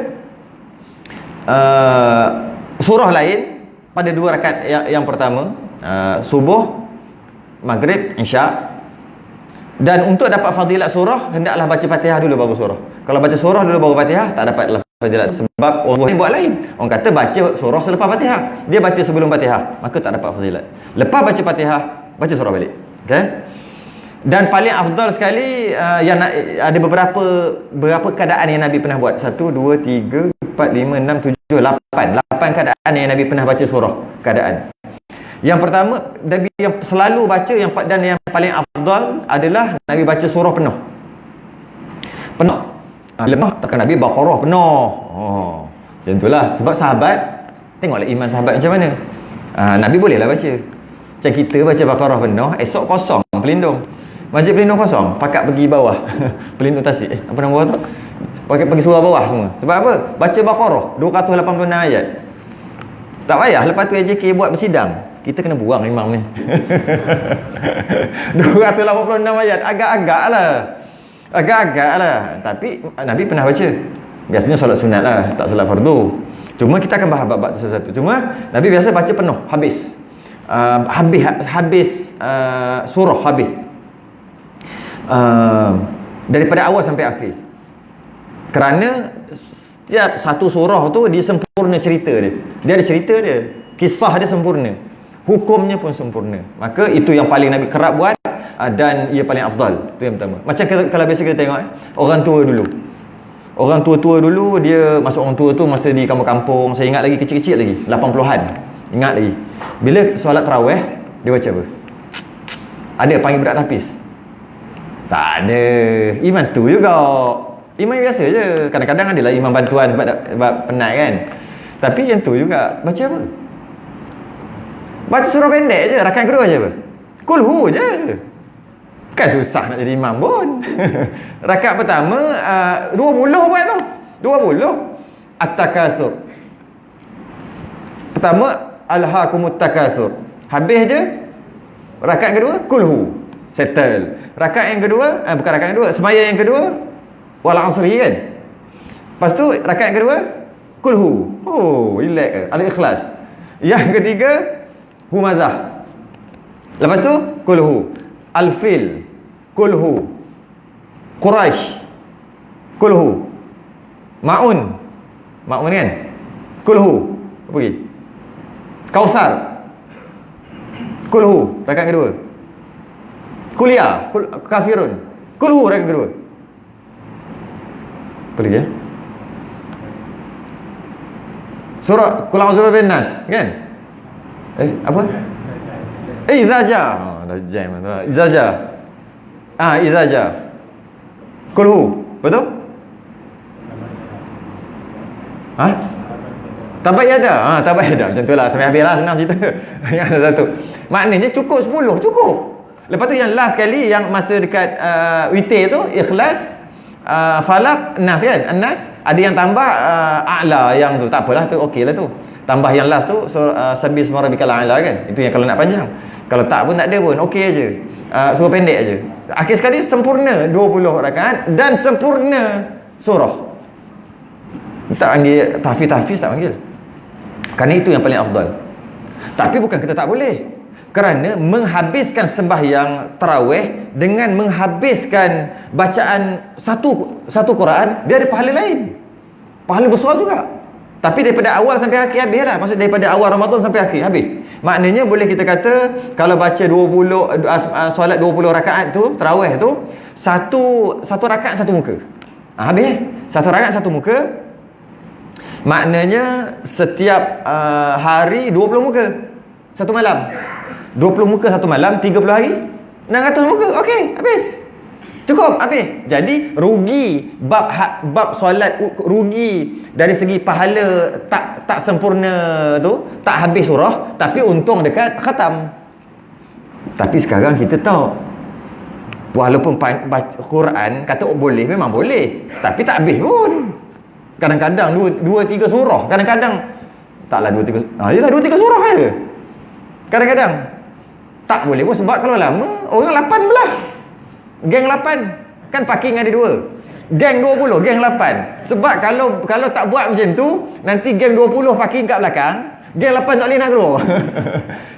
surah lain pada 2 rakaat yang pertama, subuh, maghrib, isyak. Dan untuk dapat fadilat surah, hendaklah baca Fatihah dulu baru surah. Kalau baca surah dulu baru Fatihah, tak dapatlah fadilat. Sebab orang buat lain. Orang kata baca surah selepas Fatihah. Dia baca sebelum Fatihah, maka tak dapat fadilat. Lepas baca Fatihah, baca surah balik. Okey? Dan paling afdal sekali yang ada berapa keadaan yang Nabi pernah buat. 1, 2, 3, 4, 5, 6, 7, 8 keadaan yang Nabi pernah baca surah. Keadaan. Yang pertama, Nabi yang selalu baca dan yang paling afdal adalah Nabi baca surah penuh. Lemah takkan Nabi Baqarah penuh. Macam itulah. Sebab sahabat, tengoklah iman sahabat macam mana. Nabi bolehlah baca. Macam kita baca Baqarah penuh, esok kosong pelindung. Masjid pelindung kosong, pakat pergi bawah. Pelindung tasik. Apa nama bawah tu? Pakat pergi surah bawah semua. Sebab apa? Baca Baqarah 286 ayat. Tak payah lepas tu AJK buat bersidang. Kita kena buang imam ni. 286 ayat agak-agak lah. Tapi Nabi pernah baca. Biasanya solat sunat lah, tak solat fardu. Cuma kita akan bahas bab-bab tu satu-satu. Cuma Nabi biasa baca penuh, habis. Habis surah habis. Daripada awal sampai akhir. Kerana setiap satu surah tu dia sempurna cerita dia. Dia ada cerita dia. Kisah dia sempurna. Hukumnya pun sempurna. Maka itu yang paling Nabi kerap buat dan ia paling afdal. Itu yang pertama. Macam kalau biasa kita tengok orang tua dulu. Orang tua-tua dulu dia masuk orang tua tu masa di kampung-kampung. Saya ingat lagi kecil-kecil lagi, 80-an. Ingat lagi. Bila solat tarawih dia baca apa? Ada panggil berat tapis? Tak ada. Imam tu juga. Imam biasa je. Kadang-kadang adalah imam bantuan sebab penat kan. Tapi yang tu juga baca apa? Baca surah pendek je. Rakaat kedua baca apa? Kulhu je. Kan susah nak jadi imam pun. Rakaat pertama 20 buat tu. 20 At-Takasur. Pertama Alhaakumut Takasur. Habis je rakaat kedua Kulhu. Settle. Rakaat yang kedua bukan rakaat yang kedua, sembahyang yang kedua Wal Asri kan. Lepas tu rakaat kedua Kulhu. Relax. Al-Ikhlas. Yang ketiga Humazah. Lepas tu Kulhu. Al-Fil. Kulhu. Quraisy. Kulhu. Ma'un kan? Kulhu. Apa lagi? Kausar. Kulhu. Rakaat kedua. Kuliah. Kafirun. Kulhu rakaat kedua. Apa lagi ya? Surah Qul a'udzu birabbin nas kan? Apa? Izaja. Dah jam tu. Izaja. Izaja. Kulhu. Betul? Tabayyada. Tabayyada. Macam tu lah. Sampai habis lah. Senang cerita. Yang satu. Maknanya cukup 10. Cukup. Lepas tu yang last kali, yang masa dekat witir tu, Ikhlas, Falak, Nas kan? An-Nas. Ada yang tambah A'la yang tu. Tak apalah tu. Okey lah tu. Tambah yang last tu, Sabbi isma rabbikal a'la kan? Itu yang kalau nak panjang. Kalau tak pun tak ada pun. Okey aje. Surah pendek aje. Akhir sekali sempurna 20 rakaat dan sempurna surah. Tak panggil tahfiz tak panggil. Kerana itu yang paling afdal. Tapi bukan kita tak boleh. Kerana menghabiskan sembahyang tarawih dengan menghabiskan bacaan satu Quran, dia ada pahala lain. Pahala besar juga. Tapi daripada awal sampai akhir habislah. Maksud daripada awal Ramadan sampai akhir habis. Maknanya boleh kita kata kalau baca 20 solat 20 rakaat tu, tarawih tu, satu rakaat satu muka. Habis. Satu rakaat satu muka. Maknanya setiap hari 20 muka satu malam. 20 muka satu malam, 30 hari 600 muka. Okey, habis. Cukup, habis. Jadi rugi bab solat, rugi dari segi pahala tak sempurna tu, tak habis surah, tapi untung dekat khatam. Tapi sekarang kita tahu, walaupun baca Quran kata boleh, memang boleh, tapi tak habis pun. Kadang-kadang 2-3 surah, kadang-kadang taklah 2-3. Yalah 2-3 surah je. Kadang-kadang tak boleh pun, sebab kalau lama orang 8 belah. Geng 8 kan parking ada 2. Geng 20, geng 8. Sebab kalau tak buat macam tu, nanti geng 20 parking kat belakang, geng 8 tak boleh nak keluar.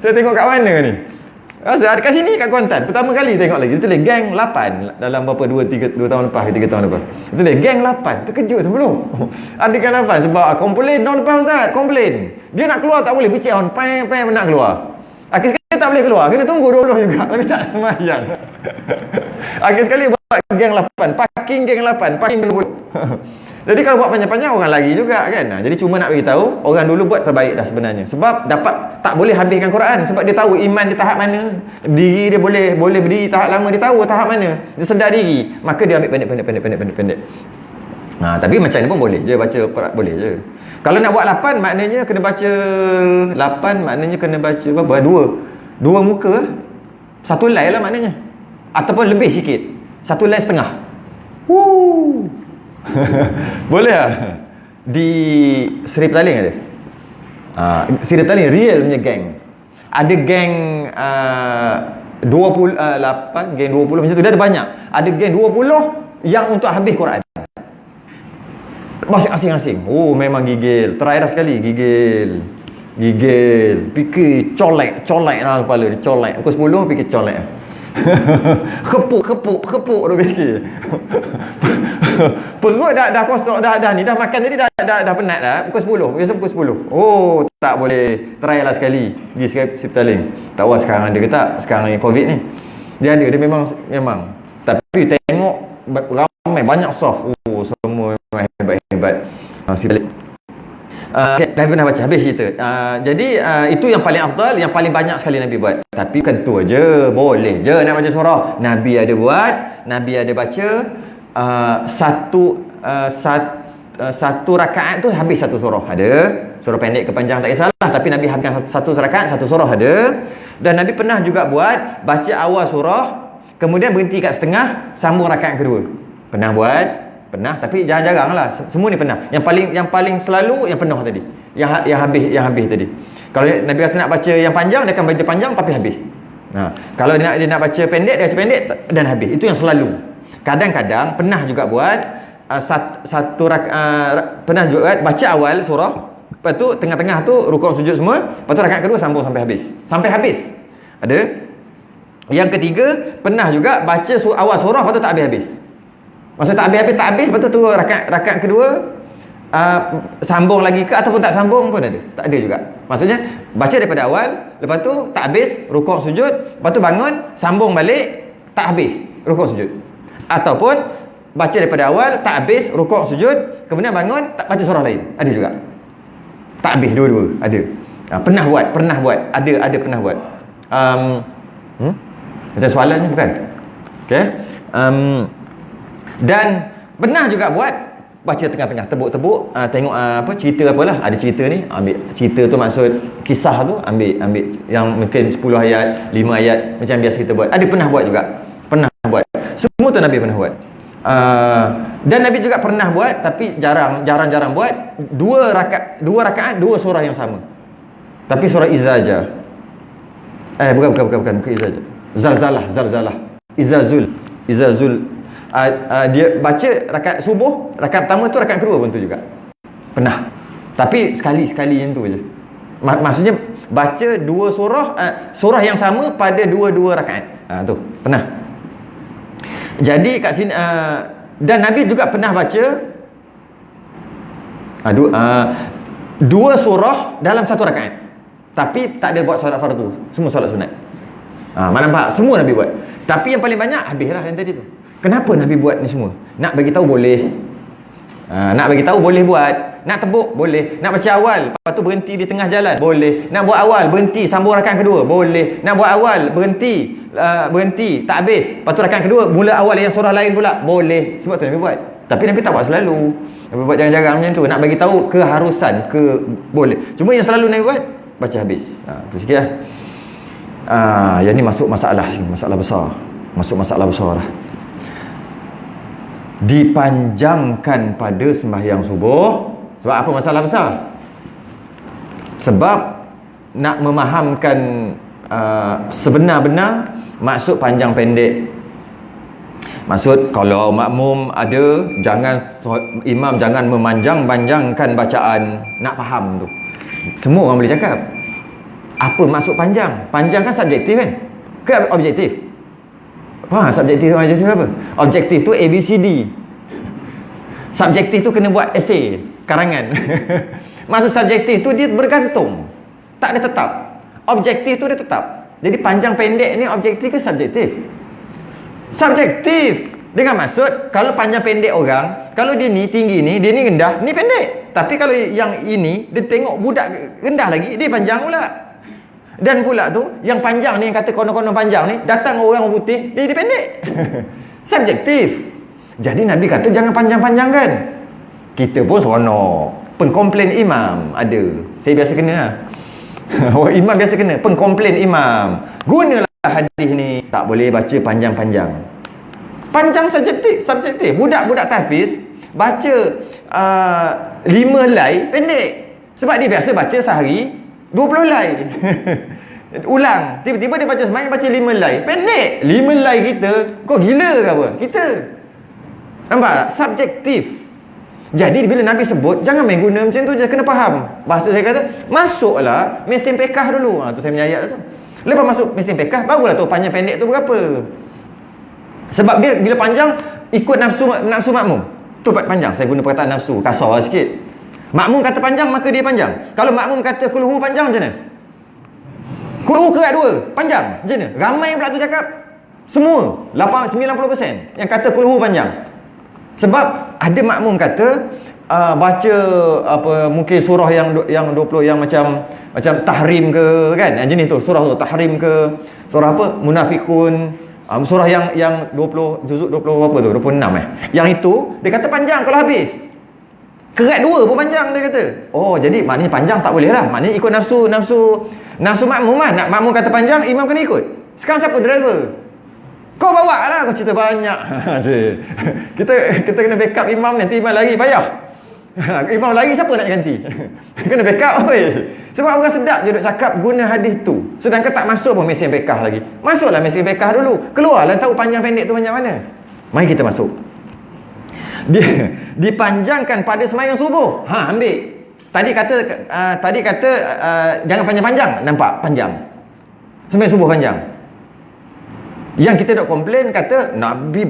Saya tengok kat mana ni? Kat sini kat Kuantan. Pertama kali tengok lagi. Dia tulis geng 8 dalam berapa 2 tahun lepas, 3 tahun lepas. Dia tulis geng 8. Terkejut tu belum. Ada geng 8 sebab komplain tahun lepas Ustaz, komplain. Dia nak keluar tak boleh, picit on pai nak keluar. Akhir sekali tak boleh keluar, kena tunggu 20 juga, tapi tak semayang. Akhir sekali buat geng 8, parking geng 8, parking 20. Jadi kalau buat panjang-panjang orang lagi juga kan. Jadi cuma nak beritahu, orang dulu buat terbaik dah sebenarnya. Sebab tak boleh habiskan Quran, sebab dia tahu iman dia tahap mana. Diri dia boleh berdiri tahap lama, dia tahu tahap mana. Dia sedar diri, maka dia ambil pendek. Tapi macam ni pun boleh je baca, boleh je. Kalau nak buat 8 maknanya kena baca 8 maknanya kena baca berapa? 2 muka. Satu line lah maknanya. Ataupun lebih sikit. Satu line setengah. Boleh lah. Di Seri Petaling ada. Seri Petaling real punya geng. Ada geng 28, geng 20 macam tu. Dia ada banyak. Ada geng 20 yang untuk habis Quran. Masih asing-asing. Oh, memang gigil. Try dah sekali. Gigil. Fikir colek lah kepala dia. Colek. Pukul 10 fikir colek. Kepuk dia fikir. Perut dah kosong, dah ni. Dah makan tadi dah penat dah. Pukul 10. Biasa pukul 10. Oh, tak boleh. Try lah sekali. Pergi Siptaling. Tak tahu sekarang ada ke tak. Sekarang ni COVID ni. Dia ada. Dia memang. Tapi tengok ramai, banyak soft. Oh, semua memang hebat. Siptaling. Nabi pernah baca, habis cerita. Jadi itu yang paling afdal, yang paling banyak sekali Nabi buat. Tapi kan tu aja, boleh je nak baca surah. Nabi ada buat, Nabi ada baca satu rakaat tu habis satu surah. Ada surah pendek ke panjang tak kisahlah, tapi Nabi habiskan satu rakaat satu surah ada. Dan Nabi pernah juga buat baca awal surah, kemudian berhenti kat setengah, sambung rakaat kedua. Pernah buat. Pernah, tapi jarang-jarang lah. Semua ni pernah. Yang paling selalu yang penuh tadi. Yang habis tadi. Kalau Nabi rasa nak baca yang panjang, dia akan baca panjang tapi habis. Kalau dia nak baca pendek, dia baca pendek dan habis. Itu yang selalu. Kadang-kadang pernah juga buat pernah juga baca awal surah, lepas tu tengah-tengah tu rukuk sujud semua, lepas tu rakaat kedua sambung sampai habis. Sampai habis. Ada. Yang ketiga, pernah juga baca awal surah, lepas tu tak habis-habis. Maksud tak habis, lepas tu turun rakaat kedua, sambung lagi ke ataupun tak sambung pun ada. Tak ada juga. Maksudnya baca daripada awal, lepas tu tak habis, rukuk sujud, lepas tu bangun, sambung balik, tak habis, rukuk sujud. Ataupun baca daripada awal, tak habis, rukuk sujud, kemudian bangun, tak baca surah lain. Ada juga. Tak habis dua-dua, ada. Pernah buat. Ada pernah buat. Macam soalannya bukan? Okey. Dan pernah juga buat baca tengah-tengah, tebuk-tebuk, tengok cerita apalah, ada cerita ni, ambil cerita tu, maksud kisah tu, ambil yang mungkin 10 ayat, 5 ayat macam biasa kita buat. Ada pernah buat juga. Pernah buat. Semua tu Nabi pernah buat. Dan Nabi juga pernah buat, tapi jarang-jarang buat dua rakaat dua surah yang sama. Tapi surah Izzajah. Bukan Izzajah. Zalzalah. Izzazul. Dia baca rakaat subuh, rakaat pertama tu, rakaat kedua pun tu juga. Pernah. Tapi sekali yang tu je. Maksudnya baca dua surah, surah yang sama pada dua-dua rakaat. Tu pernah. Jadi kat sini dan Nabi juga pernah baca dua surah dalam satu rakaat. Tapi tak ada buat solat fardu, semua solat sunat. Mana nampak? Semua Nabi buat. Tapi yang paling banyak habislah yang tadi tu. Kenapa Nabi buat ni semua? Nak bagi tahu boleh. Nak bagi tahu boleh buat. Nak tebuk boleh. Nak baca awal, lepas tu berhenti di tengah jalan, boleh. Nak buat awal, berhenti sambung rakaat kedua, boleh. Nak buat awal, berhenti tak habis, lepas tu rakaat kedua mula awal yang surah lain pula, boleh. Sebab tu Nabi buat. Tapi Nabi tak buat selalu. Nabi buat jarang-jarang macam tu. Nak bagi tahu keharusan ke boleh. Cuma yang selalu Nabi buat baca habis. Tu sikit lah. Yang ni masuk masalah besar. Masuk masalah besar lah. Dipanjangkan pada sembahyang subuh. Sebab apa masalah besar? Sebab nak memahamkan sebenar-benar maksud panjang pendek. Maksud kalau makmum ada, imam jangan memanjang-panjangkan bacaan. Nak faham tu. Semua orang boleh cakap. Apa maksud panjang? Panjang kan subjektif kan? Ke objektif? Subjektif apa? Objektif tu ABCD. Subjektif tu kena buat esei, karangan. Maksud subjektif tu dia bergantung. Tak ada tetap. Objektif tu dia tetap. Jadi panjang pendek ni objektif ke subjektif? Subjektif. Dengan maksud kalau panjang pendek orang, kalau dia ni tinggi ni, dia ni rendah, ni pendek. Tapi kalau yang ini dia tengok budak rendah lagi, dia panjang pula. Dan pula tu yang panjang ni, yang kata konon-konon panjang ni, datang orang putih, dia pendek. Subjektif. Jadi Nabi kata jangan panjang-panjangkan. Kita pun seronok. Pengkomplain imam ada. Saya biasa kena lah. Imam biasa kena. Pengkomplain imam. Gunalah hadis ni. Tak boleh baca panjang-panjang. Panjang subjektif. Budak-budak tahfiz baca 5 helai pendek. Sebab dia biasa baca sehari 20 helai. Ulang. Tiba-tiba dia baca semalam baca 5 helai. Pendek. 5 helai kita. Kau gila ke apa? Kita. Nampak? Subjektif. Jadi bila Nabi sebut, jangan main guna macam tu je. Kena faham. Bahasa saya kata, masuklah mesin pekah dulu. Tu saya punya ayat tu. Lepas masuk mesin pekah, barulah tahu panjang pendek tu berapa. Sebab dia bila panjang, ikut nafsu makmum. Tu panjang. Saya guna perkataan nafsu. Kasar sikit. Makmum kata panjang, maka dia panjang. Kalau makmum kata kulhu panjang, macam mana? Kulhu kerat 2, panjang. Macam mana? Ramai pula tu cakap. Semua. 90% yang kata kulhu panjang. Sebab ada makmum kata baca apa mungkin surah yang 20 yang macam tahrim ke kan, jenis tu surah tu tahrim ke, surah apa munafikun, surah yang 20 juzuk 20 berapa tu 26 yang itu dia kata panjang kalau habis. Kerat 2 pun panjang dia kata. Oh, jadi maknanya panjang tak boleh lah. Maknanya ikut nafsu makmum lah. Nak makmum kata panjang, imam kena ikut. Sekarang siapa driver? Kau bawa lah, kau cerita banyak. kita kena backup imam, nanti imam lari payah. Imam lari siapa nak ganti? Kena backup oi. Sebab orang sedap je duk cakap guna hadis tu. Sedangkan tak masuk pun mesin bekah lagi. Masuklah mesin bekah dulu. Keluarlah tahu panjang pendek tu macam mana. Mari kita masuk. Dia dipanjangkan pada sembahyang subuh. Ambil. Tadi kata jangan panjang-panjang, nampak panjang. Sembahyang subuh panjang. Yang kita dok komplain kata Nabi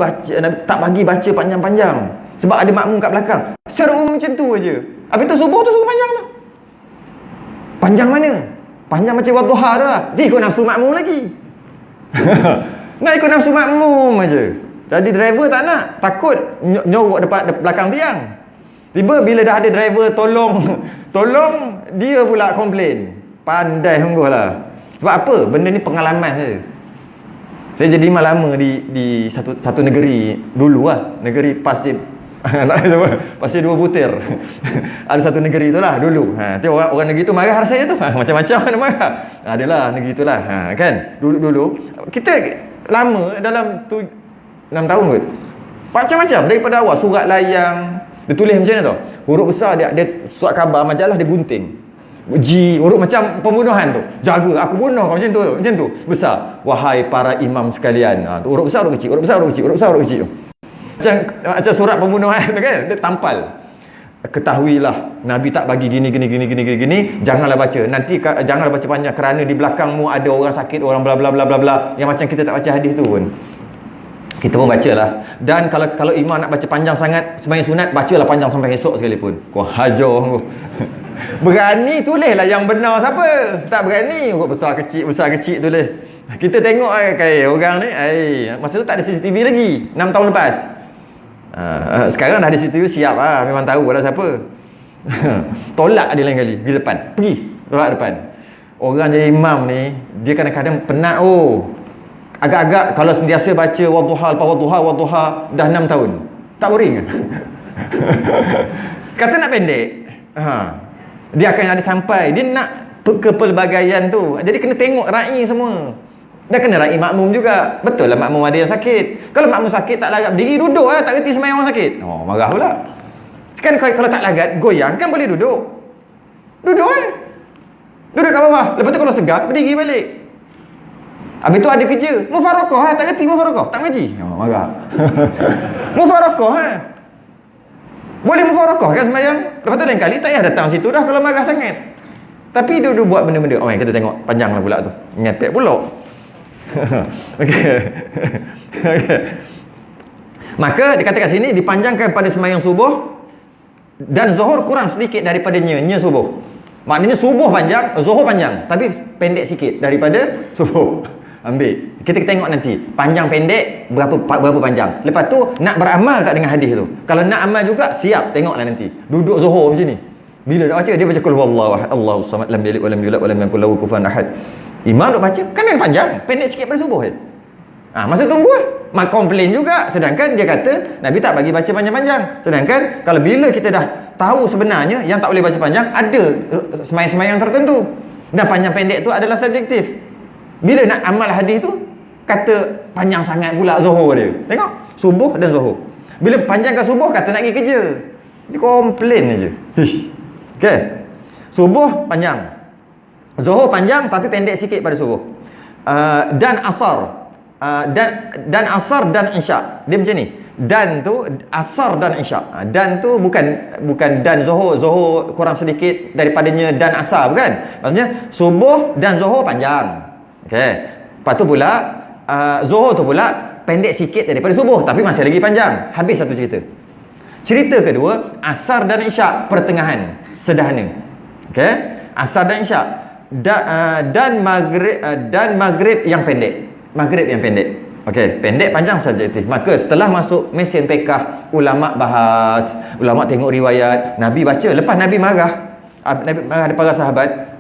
tak bagi baca panjang-panjang sebab ada makmum kat belakang. Secara umum macam tu aja. Habis tu subuh tu suruh panjang lah. Panjang mana? Panjang macam wadduha tu lah. Dia ikut nafsu makmum lagi. Nak ikut nafsu makmum aja. Jadi driver tak nak, takut nyorok depan belakang tiang. Tiba bila dah ada driver tolong dia pula komplain. Pandai sungguh lah. Sebab apa? Benda ni pengalaman saja. Saya jadi imam lama di satu negeri dulu lah. Negeri Pasir Pasir 2 butir. Ada satu negeri tu lah dulu. Nanti orang negeri tu marah rasanya tu. Macam-macam mana marah. Adalah negeri tu lah. Kan? Dulu kita lama dalam 6 tahun kot. Macam-macam daripada awal. Surat layang. Dia tulis macam mana tau. Huruf besar dia surat khabar majalah dia gunting. Huruf macam pembunuhan tu. Jaga aku bunuh kau macam tu. Besar. Wahai para imam sekalian. Huruf besar huruf kecil. Huruf besar huruf kecil. Huruf besar huruf kecil tu. Macam surat pembunuhan tu kan. Dia tampal. ketahuilah Nabi tak bagi gini, janganlah baca. Nanti janganlah baca panjang kerana di belakangmu ada orang sakit, orang bla bla bla bla bla. Yang macam kita tak baca hadis tu pun. Kita pun bacalah. Dan kalau imam nak baca panjang sangat sembahyang sunat, bacalah panjang sampai esok sekalipun. Kau hajar aku. Berani tulislah yang benar siapa. Tak berani besar kecil tulis. Kita tengok orang ni, masa tu tak ada CCTV lagi 6 tahun lepas. Sekarang dah ada CCTV, siap lah, memang tahu lah siapa. Tolak dia lain kali di depan. Pergi tolak depan. Orang jadi imam ni, dia kadang-kadang penat. Agak-agak kalau sentiasa baca wadduha dah 6 tahun. Tak boring kan? Kata nak pendek. Dia akan ada sampai, dia nak kepelbagaian tu. Jadi kena tengok ra'i semua. Dan kena ra'i makmum juga. Betul lah makmum ada yang sakit. Kalau makmum sakit tak larat berdiri, duduk lah. Tak reti sembahyang orang sakit. Marah pula. Kan kalau tak larat, goyang kan boleh duduk. Duduk duduk kat bawah. Lepas tu kalau segar, berdiri balik. Habis tu ada kerja. Mufarakah tak reti mufarakah. Tak ngaji. Marah. Mufarakah boleh mufarakah kan sembahyang. Lepas tu lain kali tak payah datang situ dah kalau marah sangat. Tapi duduk buat benda-benda. Kita tengok panjang lah pula tu. Ngepek pula. Okay. Maka dikatakan sini dipanjangkan pada sembahyang subuh dan zuhur kurang sedikit daripadanya subuh. Maknanya subuh panjang, zuhur panjang, tapi pendek sikit daripada subuh. Ambil. Kita tengok nanti panjang pendek berapa panjang. Lepas tu nak beramal tak dengan hadis tu. Kalau nak amal juga siap, tengoklah nanti. Duduk zuhur macam ni. Bila nak baca dia baca qul huwallahu ahad, Allahus samad, lam yalid walam yulad walam yakul lahu kufuwan ahad. Imam duk baca kan memang panjang, pendek sikit pada subuh masa tunggu mak komplain juga, sedangkan dia kata Nabi tak bagi baca panjang-panjang. Sedangkan kalau bila kita dah tahu sebenarnya yang tak boleh baca panjang ada sembahyang-sembahyang tertentu dan panjang pendek tu adalah subjektif. Bila nak amal hadis tu kata panjang sangat pula zuhur dia. Tengok subuh dan zuhur. Bila panjangkan subuh kata nak pergi kerja. Dia komplain aje. Okey. Subuh panjang. Zuhur panjang tapi pendek sikit pada subuh. Dan asar. Dan asar dan isyak. Dia macam ni. Dan tu asar dan isyak. Dan tu bukan dan zuhur. Zuhur kurang sedikit daripadanya dan asar, bukan. Maksudnya subuh dan zuhur panjang. Okey. Lepas tu pula zuhur tu pula pendek sikit daripada subuh tapi masih lagi panjang. Habis satu cerita. Cerita kedua, asar dan isyak pertengahan, sederhana. Okey? Asar dan isyak dan maghrib yang pendek. Maghrib yang pendek. Okey, pendek panjang subjektif. Maka setelah masuk mesin pekah, ulama bahas, ulama tengok riwayat, Nabi baca, lepas Nabi marah ada para sahabat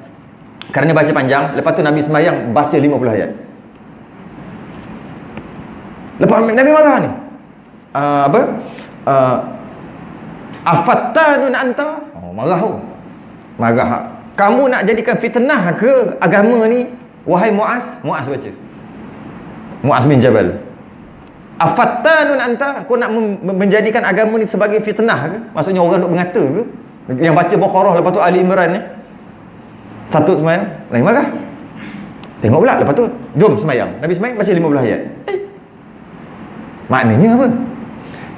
kerana baca panjang, lepas tu Nabi sembahyang baca 50 ayat. Lepas Nabi marah ni. Afattanun anta? Marah. Kamu nak jadikan fitnah ke agama ni? Wahai Muaz baca. Muaz bin Jabal. Afattanun anta? Kau nak menjadikan agama ni sebagai fitnah ke? Maksudnya orang duk mengata ke? Yang baca Baqarah lepas tu Ali Imran ni. Satu sembahyang, lain marah. Tengok pula lepas tu, jom sembahyang. Nabi sembahyang baca 50 ayat. Maknanya apa?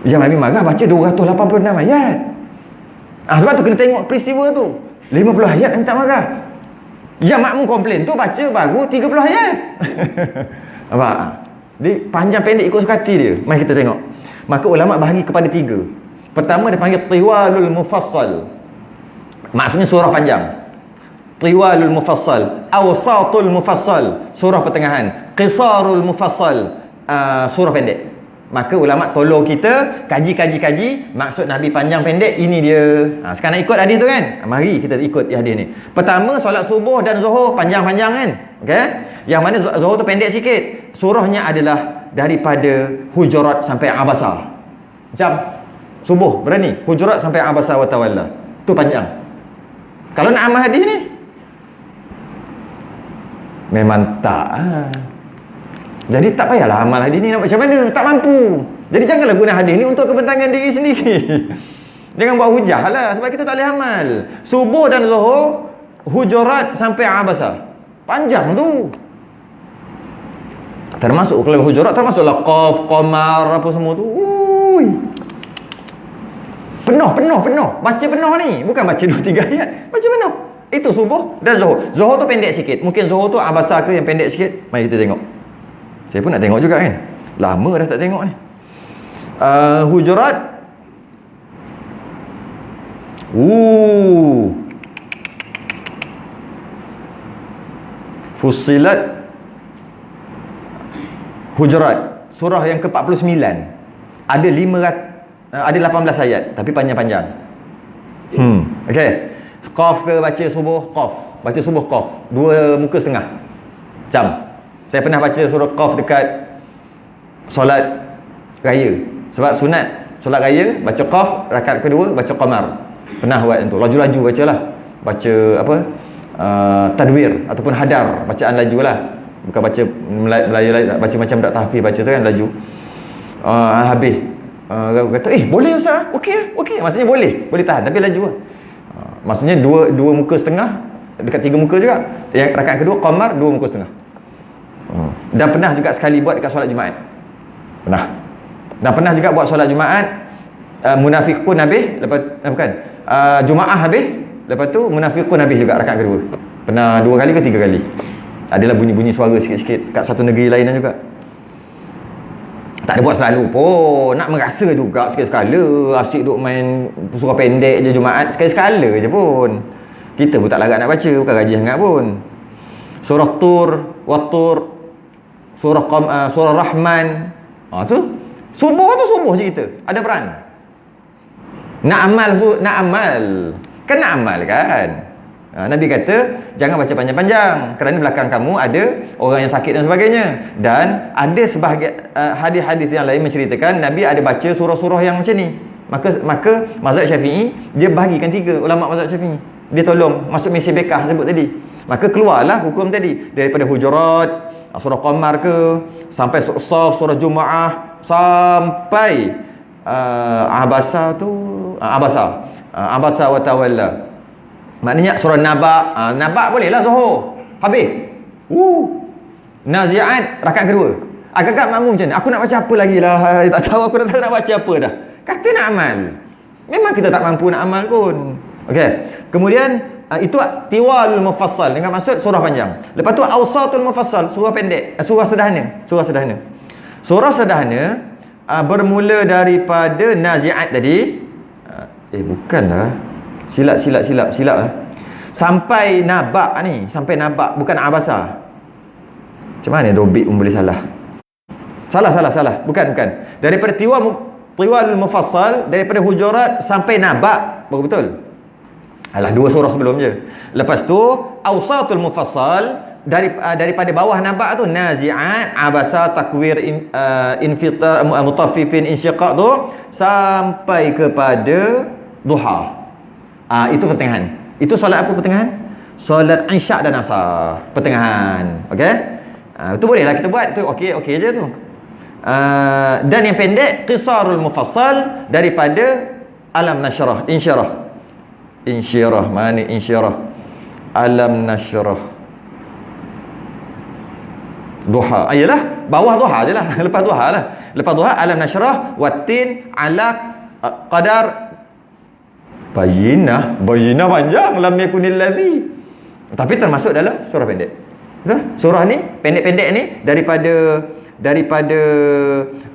Yang Nabi marah baca 286 ayat. Sebab tu kena tengok peristiwa tu. 50 ayat Nabi tak marah. Yang makmum komplain tu baca baru 30 ayat. Nampak? Dia panjang pendek ikut sukati dia. Mari kita tengok. Maka ulama bahagi kepada 3. Pertama dia panggil tiwalul mufassal. Maksudnya surah panjang. Tiwalul mufassal, awsatul mufassal, surah pertengahan. Qisarul mufassal, surah pendek. Maka ulama tolong kita kaji maksud Nabi panjang pendek ini dia. Sekarang nak ikut hadis tu kan? Mari kita ikut hadis ni. Pertama solat subuh dan zuhur panjang-panjang kan? Okey? Yang mana zuhur tu pendek sikit. Surahnya adalah daripada Hujurat sampai Abasa. Macam subuh berani Hujurat sampai Abasa wa tawalla. Tu panjang. Kalau nak amal hadis ni memang tak. Jadi tak payahlah amal hadis ni nak macam mana, tak mampu. Jadi janganlah guna hadis ni untuk kepentingan diri sendiri. Jangan buat hujah lah sebab kita tak boleh amal. Subuh dan zuhur Hujurat sampai Abasa. Panjang tu. Termasuk kalau Hujurat termasuklah Qaf, Qamar apa semua tu. Penuh. Baca penuh ni. Bukan baca 2-3 ayat. Baca penuh. Itu subuh dan zuhur. Zuhur tu pendek sikit. Mungkin zuhur tu abasa ke yang pendek sikit. Mari kita tengok. Saya pun nak tengok juga kan. Lama dah tak tengok ni. Hujurat. Fussilat. Hujurat. Surah yang ke-49. Ada 18 ayat tapi panjang-panjang. Okey. Qaf ke baca subuh? Qaf. Baca subuh Qaf. 2 muka setengah jam. Saya pernah baca surah Qaf dekat solat raya. Sebab sunat solat raya baca Qaf, rakaat kedua baca Qamar. Pernah buat yang tu. Laju-laju bacalah. Baca apa? Tadwir ataupun hadar, bacaan laju lah. Bukan baca Melayu, baca macam dak tahfiz baca tu kan laju. Habis kata boleh ustaz, okey maksudnya boleh tahan tapi laju lah. Maksudnya dua muka setengah dekat 3 muka juga. Yang rakaat kedua Qamar 2 muka setengah. Dan pernah juga sekali buat dekat solat Jumaat. Dan pernah juga buat solat Jumaat, munafiqun habis, lepas bukan Jumaah habis, lepas tu munafiqun habis juga rakaat kedua. Pernah 2 kali ke 3 kali. Adalah bunyi-bunyi suara sikit-sikit kat satu negeri lainan juga. Tak ada buat selalu pun. Nak merasa juga sekali-sekala. Asyik duk main surah pendek je Jumaat. Sekali-sekala je pun. Kita pun tak larat nak baca. Bukan rajin sangat pun. Surah Tur, Wattur, surah Rahman. Tu subuh tu subuh je kita. Ada peran. Nak amal. Kan nak amal kan. Nabi kata jangan baca panjang-panjang kerana belakang kamu ada orang yang sakit dan sebagainya. Dan ada sebahagian hadis-hadis yang lain menceritakan Nabi ada baca surah-surah yang macam ni. Maka mazhab Syafi'i dia bahagikan 3 ulama mazhab Syafi'i. Dia tolong masuk misi bekah sebut tadi. Maka keluarlah hukum tadi daripada Hujurat, surah Qamar ke sampai Saf, surah Jumaah sampai Abasa wa tawalla. Maknanya surah Naba. Naba bolehlah zuhur. Habis. Nazi'at rakaat kedua. Agak-agak makmum macam ni. Aku nak baca apa lagi lah. Tak tahu aku nak baca apa dah. Kata nak amal. Memang kita tak mampu nak amal pun. Okey. Kemudian itu tiwalul mufassal dengan maksud surah panjang. Lepas tu awsatul mufassal, surah pendek, surah sederhana. Surah sederhana bermula daripada Nazi'at tadi. Bukanlah. Silap lah. Sampai Naba ni, bukan Abasa. Macam mana Robit pun boleh salah. Salah. Bukan. Daripada Tiwal Mufassal, daripada Hujurat sampai Naba, baru betul. Alah 2 surah sebelum je. Lepas tu Awsatul Mufassal daripada bawah Naba tu Nazi'at, Abasa, Takwir, Infitar, Mutaffifin, Insyiqaq tu sampai kepada Duha. Itu pertengahan. Itu solat apa pertengahan? Solat Isyak dan Asar pertengahan. Okey? Itu bolehlah kita buat. Itu okey je tu. Dan yang pendek Qisarul Mufassal daripada Alam Nashrah, Insyirah. Mana Insyirah? Alam Nashrah. Duha. Ayalah, bawah Duha je lah. Lepas Duha Alam Nashrah, Wattin, Alaq, Qadar. Bayinah panjang, lam yakunil ladzi. Tapi termasuk dalam surah pendek. Betul? Surah ni pendek-pendek ni daripada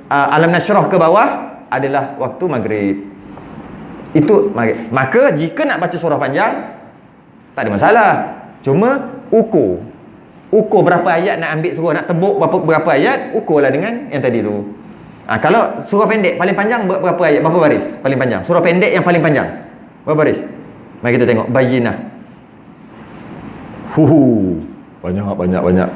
Alam Nashrah ke bawah adalah waktu maghrib. Itu maghrib. Maka jika nak baca surah panjang tak ada masalah. Cuma ukur berapa ayat nak ambil surah, nak tebuk berapa ayat, ukurlah dengan yang tadi tu. Kalau surah pendek paling panjang berapa ayat, berapa baris paling panjang? Surah pendek yang paling panjang berapa baris? Mari kita tengok Bayyinah. Banyak.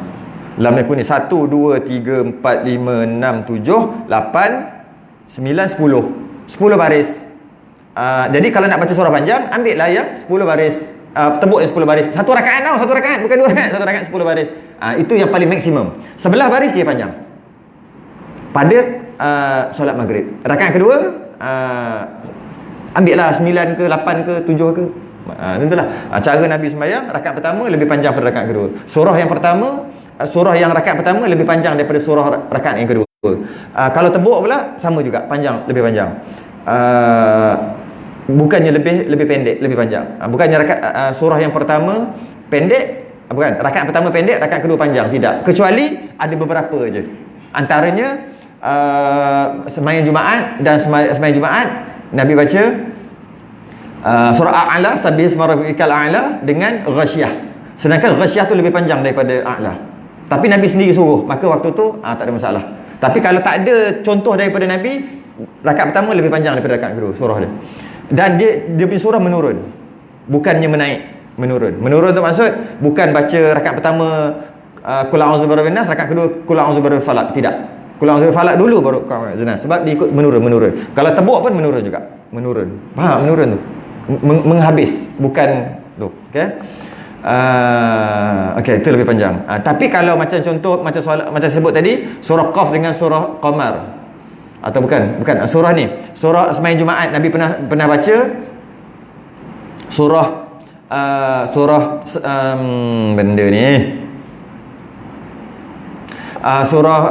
Lam yakun ni 1 2 3 4 5 6 7 8 9 10 baris. Jadi kalau nak baca surah panjang, ambil lah yang 10 baris. Tebuk yang 10 baris. Satu rakaat bukan 2 rakaat. Satu rakaat 10 baris. Itu yang paling maksimum. 11 baris kira panjang. Pada solat maghrib. Rakaat kedua ambil lah 9 ke 8 ke 7 ke. Tentulah. Cara Nabi sembahyang, rakaat pertama lebih panjang pada rakaat kedua. Surah yang rakaat pertama lebih panjang daripada surah rakaat yang kedua. Kalau tebuk pula sama juga, lebih panjang. bukannya lebih pendek, lebih panjang. Bukannya surah yang pertama pendek, bukan, rakaat pertama pendek, rakaat kedua panjang, tidak. Kecuali ada beberapa aja. Antaranya sembahyang Jumaat dan sembahyang Jumaat Nabi baca surah A'la, Sabbih isma rabbikal a'la dengan Ghasyiyah. Sedangkan Ghasyiyah tu lebih panjang daripada A'la. Tapi Nabi sendiri suruh, maka waktu tu tak ada masalah. Tapi kalau tak ada contoh daripada Nabi, rakaat pertama lebih panjang daripada rakaat kedua surah dia. Dan dia punya surah menurun, bukannya menaik, menurun. Menurun tu maksud bukan baca rakaat pertama qul a'udzu birabbin nas, rakaat kedua qul a'udzu birabbil falaq, tidak. Qul a'udzu birabbil falaq dulu baru qul a'udzu nas, sebab dia ikut menurun. Kalau tebuk pun menurun juga, menurun. Faham menurun tu? Menghabis, bukan tu. Okey. Okey, itu lebih panjang. Tapi kalau macam contoh macam sebut tadi, surah Qaf dengan surah Qamar, atau bukan surah ni, surah sembahyang Jumaat Nabi pernah baca surah benda ni surah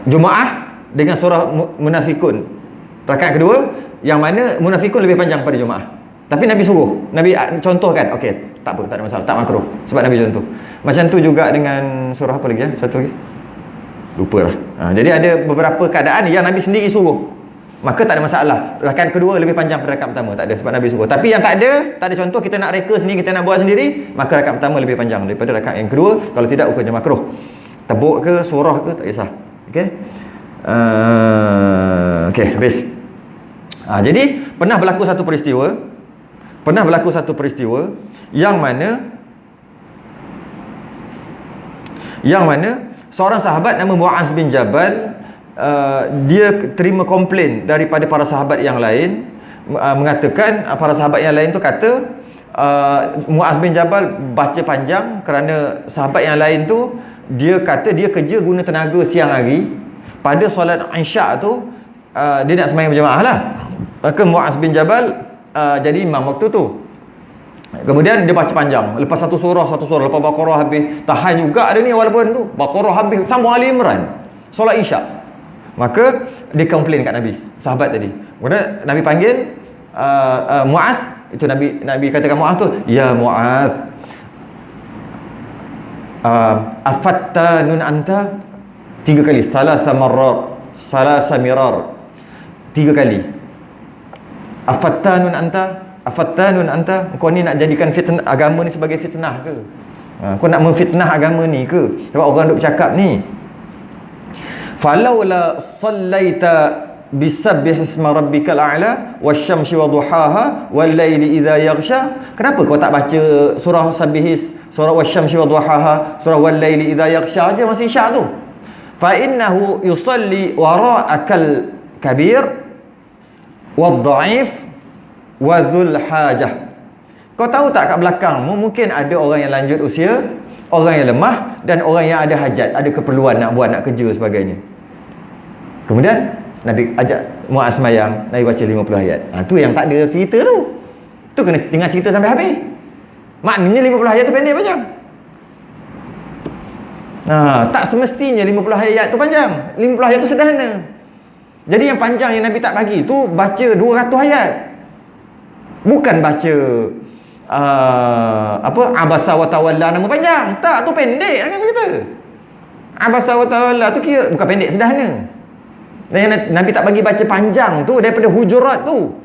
Jumaah dengan surah Munafikun rakaat kedua, yang mana Munafikun lebih panjang pada Jumaah. Tapi Nabi suruh, Nabi contohkan. Okey, tak apa, tak ada masalah, tak makruh, sebab Nabi contoh. Macam tu juga dengan surah apa lagi ya? Satu lagi lupa lah. Jadi ada beberapa keadaan yang Nabi sendiri suruh, maka tak ada masalah. Rakaat kedua lebih panjang pada rakaat pertama, tak ada, sebab Nabi suruh. Tapi yang tak ada contoh, kita nak reka sendiri, kita nak buat sendiri, maka rakaat pertama lebih panjang daripada rakaat yang kedua. Kalau tidak, hukumnya makruh. Tebuk ke surah ke tak kisah. Okey. Okey, habis. Jadi pernah berlaku satu peristiwa yang mana seorang sahabat nama Muaz bin Jabal, dia terima komplain daripada para sahabat yang lain, mengatakan para sahabat yang lain tu kata Muaz bin Jabal baca panjang kerana sahabat yang lain tu dia kata dia kerja guna tenaga siang hari, pada solat Isyak tu dia nak sembahyang berjemaah lah. Maka Muaz bin Jabal jadi imam waktu tu. Kemudian dia baca panjang, lepas satu surah, lepas Baqarah habis, tahan juga ada ni, walaupun tu Baqarah habis sambung Ali Imran, solat Isyak. Maka dia komplain kat Nabi, sahabat tadi. Kemudian Nabi panggil Muaz, itu Nabi katakan Muaz tu, ya Muaz, afattanun anta, 3 kali, salasa mirar, 3 kali. Afattanun anta, kau ni nak jadikan fitnah agama ni sebagai fitnah ke? Kau nak memfitnah agama ni ke? Sebab orang duk bercakap ni. Falaula sallaita bisabbih isma rabbikal a'la wasyamsi waduhaha wal laili idza yaghsha. Kenapa kau tak baca surah sabbihis, surah wasyamsi waduhaha, surah wal laili idza yaghsha aja masih Isyak tu? Fa innahu yusalli wara'akal kabir wad dha'if wadhul hajah. Kau tahu tak, kat belakangmu mungkin ada orang yang lanjut usia, orang yang lemah, dan orang yang ada hajat, ada keperluan nak buat, nak kerja sebagainya. Kemudian Nabi ajak Muaz sembahyang, Nabi baca 50 ayat. Tu yang tak ada cerita tu. Tu kena tinggal cerita sampai habis. Maknanya 50 ayat tu pendek panjang. Tak semestinya 50 ayat tu panjang. 50 ayat tu sederhana. Jadi yang panjang yang Nabi tak bagi tu baca 200 ayat. Bukan baca abasa wa tawalla nama panjang. Tak, tu pendek kan kita. Abasa wa tawalla tu kira bukan pendek, sederhana. Dan yang Nabi tak bagi baca panjang tu daripada Hujurat tu.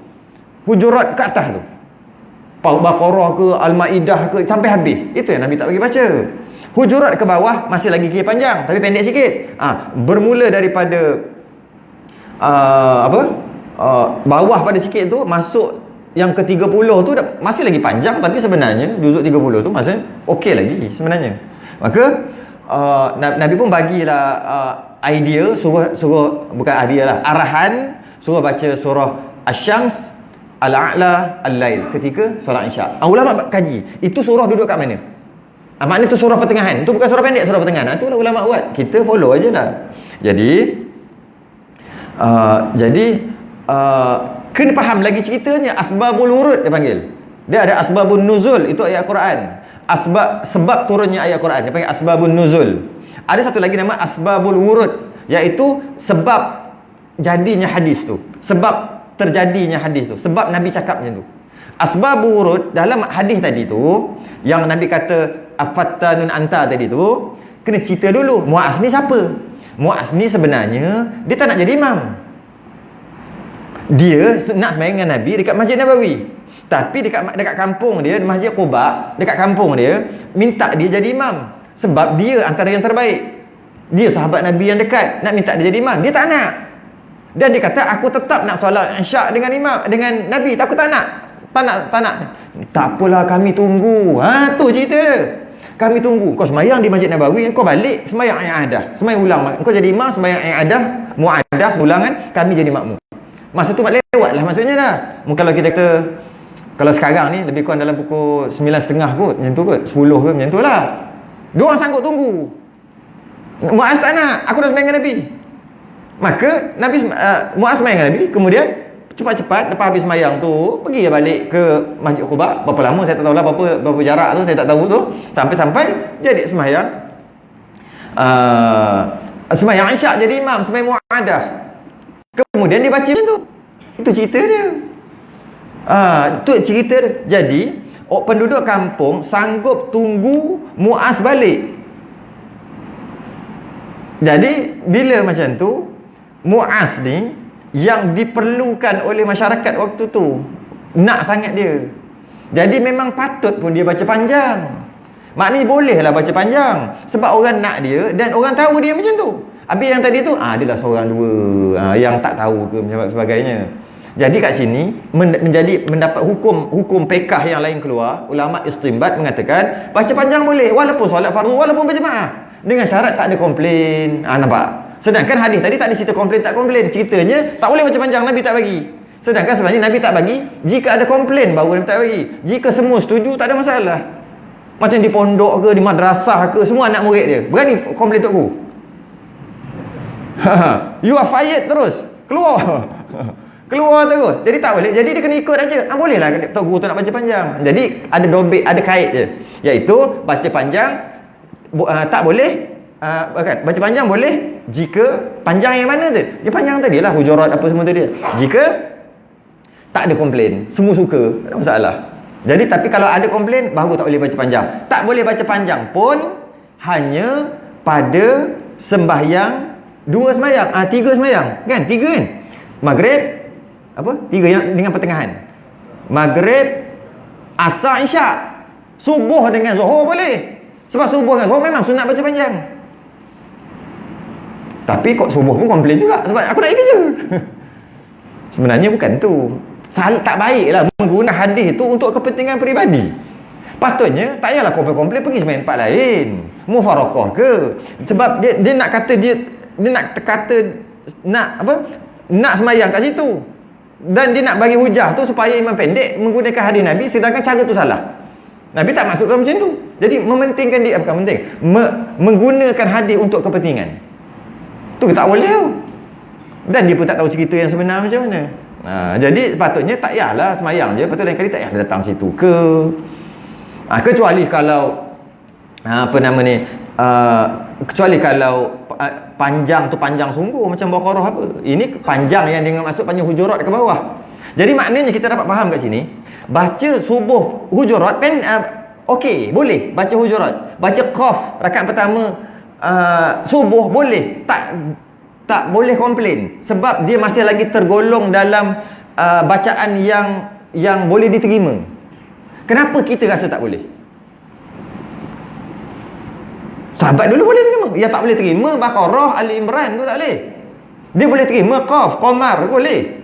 Hujurat ke atas tu. Baqarah ke Al-Maidah ke sampai habis. Itu yang Nabi tak bagi baca. Hujurat ke bawah masih lagi kira panjang tapi pendek sikit. Bermula daripada bawah pada sikit tu masuk yang ke-30 tu masih lagi panjang, tapi sebenarnya juzuk 30 tu masih okey lagi sebenarnya. Maka Nabi pun bagilah idea, suruh bukan idea lah, arahan, suruh baca surah Asy-Syams, Al-A'la, Al-Lail ketika solat Isyak. Ulama kaji, itu surah duduk kat mana? Maknanya tu surah pertengahan. Itu bukan surah pendek, surah pertengahan. Itulah ulama buat. Kita follow aja lah. Jadi kena faham lagi ceritanya. Asbabul wurud dia panggil. Dia ada asbabun nuzul, itu ayat Quran. Sebab turunnya ayat Quran dia panggil asbabun nuzul. Ada satu lagi nama asbabul wurud, iaitu sebab jadinya hadis tu. Sebab terjadinya hadis tu, sebab Nabi cakap macam tu. Asbab wurud dalam hadis tadi tu, yang Nabi kata afattanun anta tadi tu, kena cerita dulu Muaz ni siapa. Muaz ni sebenarnya dia tak nak jadi imam. Dia nak sembahyang dengan Nabi dekat Masjid Nabawi. Tapi dekat kampung dia, Masjid Quba, dekat kampung dia, minta dia jadi imam. Sebab dia antara yang terbaik. Dia sahabat Nabi yang dekat, nak minta dia jadi imam. Dia tak nak. Dan dia kata, aku tetap nak solat Isyak dengan imam, dengan Nabi. Aku tak nak. Tak nak. Tak apalah, kami tunggu. Tu cerita dia. Kami tunggu. Kau sembahyang di Masjid Nabawi, kau balik sembahyang i'adah. Sembahyang ulang. Kau jadi imam, sembahyang i'adah, mu'adah, ulangan, kami jadi makmum. Masa tu lewat lah maksudnya dah. Kalau kita kata, kalau sekarang ni lebih kurang dalam pukul 9.30 kot, macam tu kot, 10 ke macam tu lah. Diorang sanggup tunggu. Muaz tak nak, aku dah sembahyang dengan Nabi. Maka Muaz sembahyang dengan Nabi, kemudian cepat-cepat lepas habis sembahyang tu, pergi balik ke Masjid Quba. Berapa lama saya tak tahulah, berapa jarak tu saya tak tahu tu. Sampai jadi sembahyang sembahyang Isyak jadi imam, sembahyang mu'adah. Kemudian dia baca macam tu. Itu cerita dia. Itu cerita dia. Jadi penduduk kampung sanggup tunggu Muaz balik. Jadi bila macam tu, Muaz ni yang diperlukan oleh masyarakat waktu tu, nak sangat dia. Jadi memang patut pun dia baca panjang. Maknanya bolehlah baca panjang, sebab orang nak dia dan orang tahu dia macam tu. Habis yang tadi tu, adalah seorang dua yang tak tahu ke sebagainya. Jadi kat sini mendapat hukum pekah yang lain keluar. Ulama istinbat mengatakan baca panjang boleh walaupun solat fardu, walaupun berjemaah, dengan syarat tak ada komplain. Nampak? Sedangkan hadis tadi tak ada cerita komplain tak komplain. Ceritanya tak boleh baca panjang, Nabi tak bagi. Sedangkan sebenarnya Nabi tak bagi jika ada komplain baru Nabi tak bagi. Jika semua setuju tak ada masalah. Macam di pondok ke, di madrasah ke, semua anak murid dia berani komplain tok guru. You are fired terus. Keluar terus. Jadi tak boleh. Jadi dia kena ikut aja. Bolehlah tok guru tu nak baca panjang. Jadi ada dobek, ada kait je. Iaitu baca panjang tak boleh. Kan? Baca panjang boleh jika panjang yang mana tu? Dia panjang tadi lah, Hujurat apa semua tadi. Jika tak ada komplain, semua suka, tak ada masalah. Jadi tapi kalau ada komplain baru tak boleh baca panjang. Tak boleh baca panjang pun hanya pada sembahyang 2 sembahyang, 3 sembahyang, kan? 3 kan? Maghrib apa? 3 yang dengan pertengahan. Maghrib, Asar, Isyak. Subuh dengan Zuhur boleh. Sebab subuh dengan Zuhur memang sunat baca panjang. Tapi kok subuh pun komplain juga sebab aku nak pergi kerja. Sebenarnya bukan tu. Tak baiklah menggunakan hadis tu untuk kepentingan peribadi. Patutnya tak payahlah komplain pergi sembahyang tempat lain. Mufarakah ke? Sebab dia nak kata nak sembahyang kat situ. Dan dia nak bagi hujah tu supaya imam pendek menggunakan hadis Nabi, sedangkan cara tu salah. Nabi tak maksudkan macam tu. Jadi mementingkan dia, bukan penting, menggunakan hadis untuk kepentingan. Tu tak boleh tau. Dan dia pun tak tahu cerita yang sebenar macam mana. Jadi patutnya tak payahlah semayang je. Patut lain kali tak payah datang situ ke. Kecuali kalau kecuali kalau panjang tu panjang sungguh macam Baqarah apa. Ini panjang yang dengan maksud panjang Hujurat ke bawah. Jadi maknanya kita dapat faham kat sini, baca subuh Hujurat okey, boleh baca Hujurat. Baca Qaf rakaat pertama subuh boleh, tak boleh komplain sebab dia masih lagi tergolong dalam bacaan yang boleh diterima. Kenapa kita rasa tak boleh? Sahabat dulu boleh terima. Yang tak boleh terima Baqarah, Ali Imran tu tak boleh. Dia boleh terima Qaf, Qamar boleh.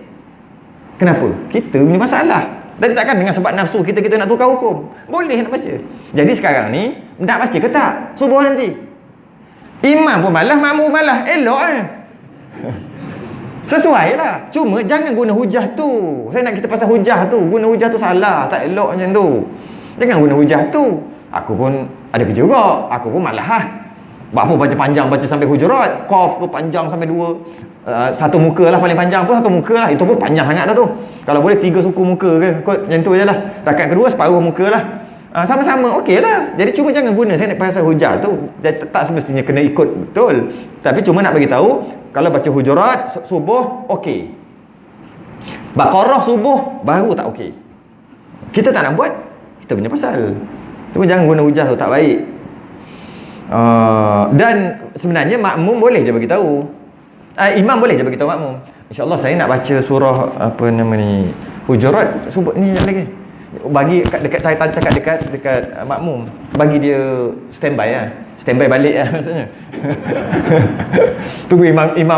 Kenapa? Kita punya masalah. Tadi takkan dengan sebab nafsu kita nak tukar hukum. Boleh nak baca. Jadi sekarang ni nak baca ke tak subuh nanti? Imam pun malah, makmum malah. Elok sesuai lah. Cuma jangan guna hujah tu. Saya nak kita pasal hujah tu. Guna hujah tu salah. Tak elok macam tu. Jangan guna hujah tu. Aku pun ada kerja juga. Aku pun malah Buat apa baca panjang, baca sampai Hujurat. Qaf tu panjang sampai 2 satu muka lah, paling panjang pun 1 muka lah. Itu pun panjang sangat dah tu. Kalau boleh 3 suku muka ke, kot macam tu je lah. Rakaat kedua separuh muka lah. Sama-sama okey lah. Jadi cuma jangan guna saya nak pasal hujah tu. Tak semestinya kena ikut betul. Tapi cuma nak bagi tahu kalau baca Hujurat subuh okey. Baqarah subuh baru tak okey. Kita tak nak buat, kita punya pasal. Tu pun jangan guna hujah tu, tak baik. Dan sebenarnya makmum boleh je bagi tahu. Imam boleh je bagi tahu makmum. InsyaAllah saya nak baca surah apa nama ni, Hujurat subuh ni lagi. Bagi dekat saya cakap dekat makmum, bagi dia standby lah. Standby balik lah maksudnya. Tunggu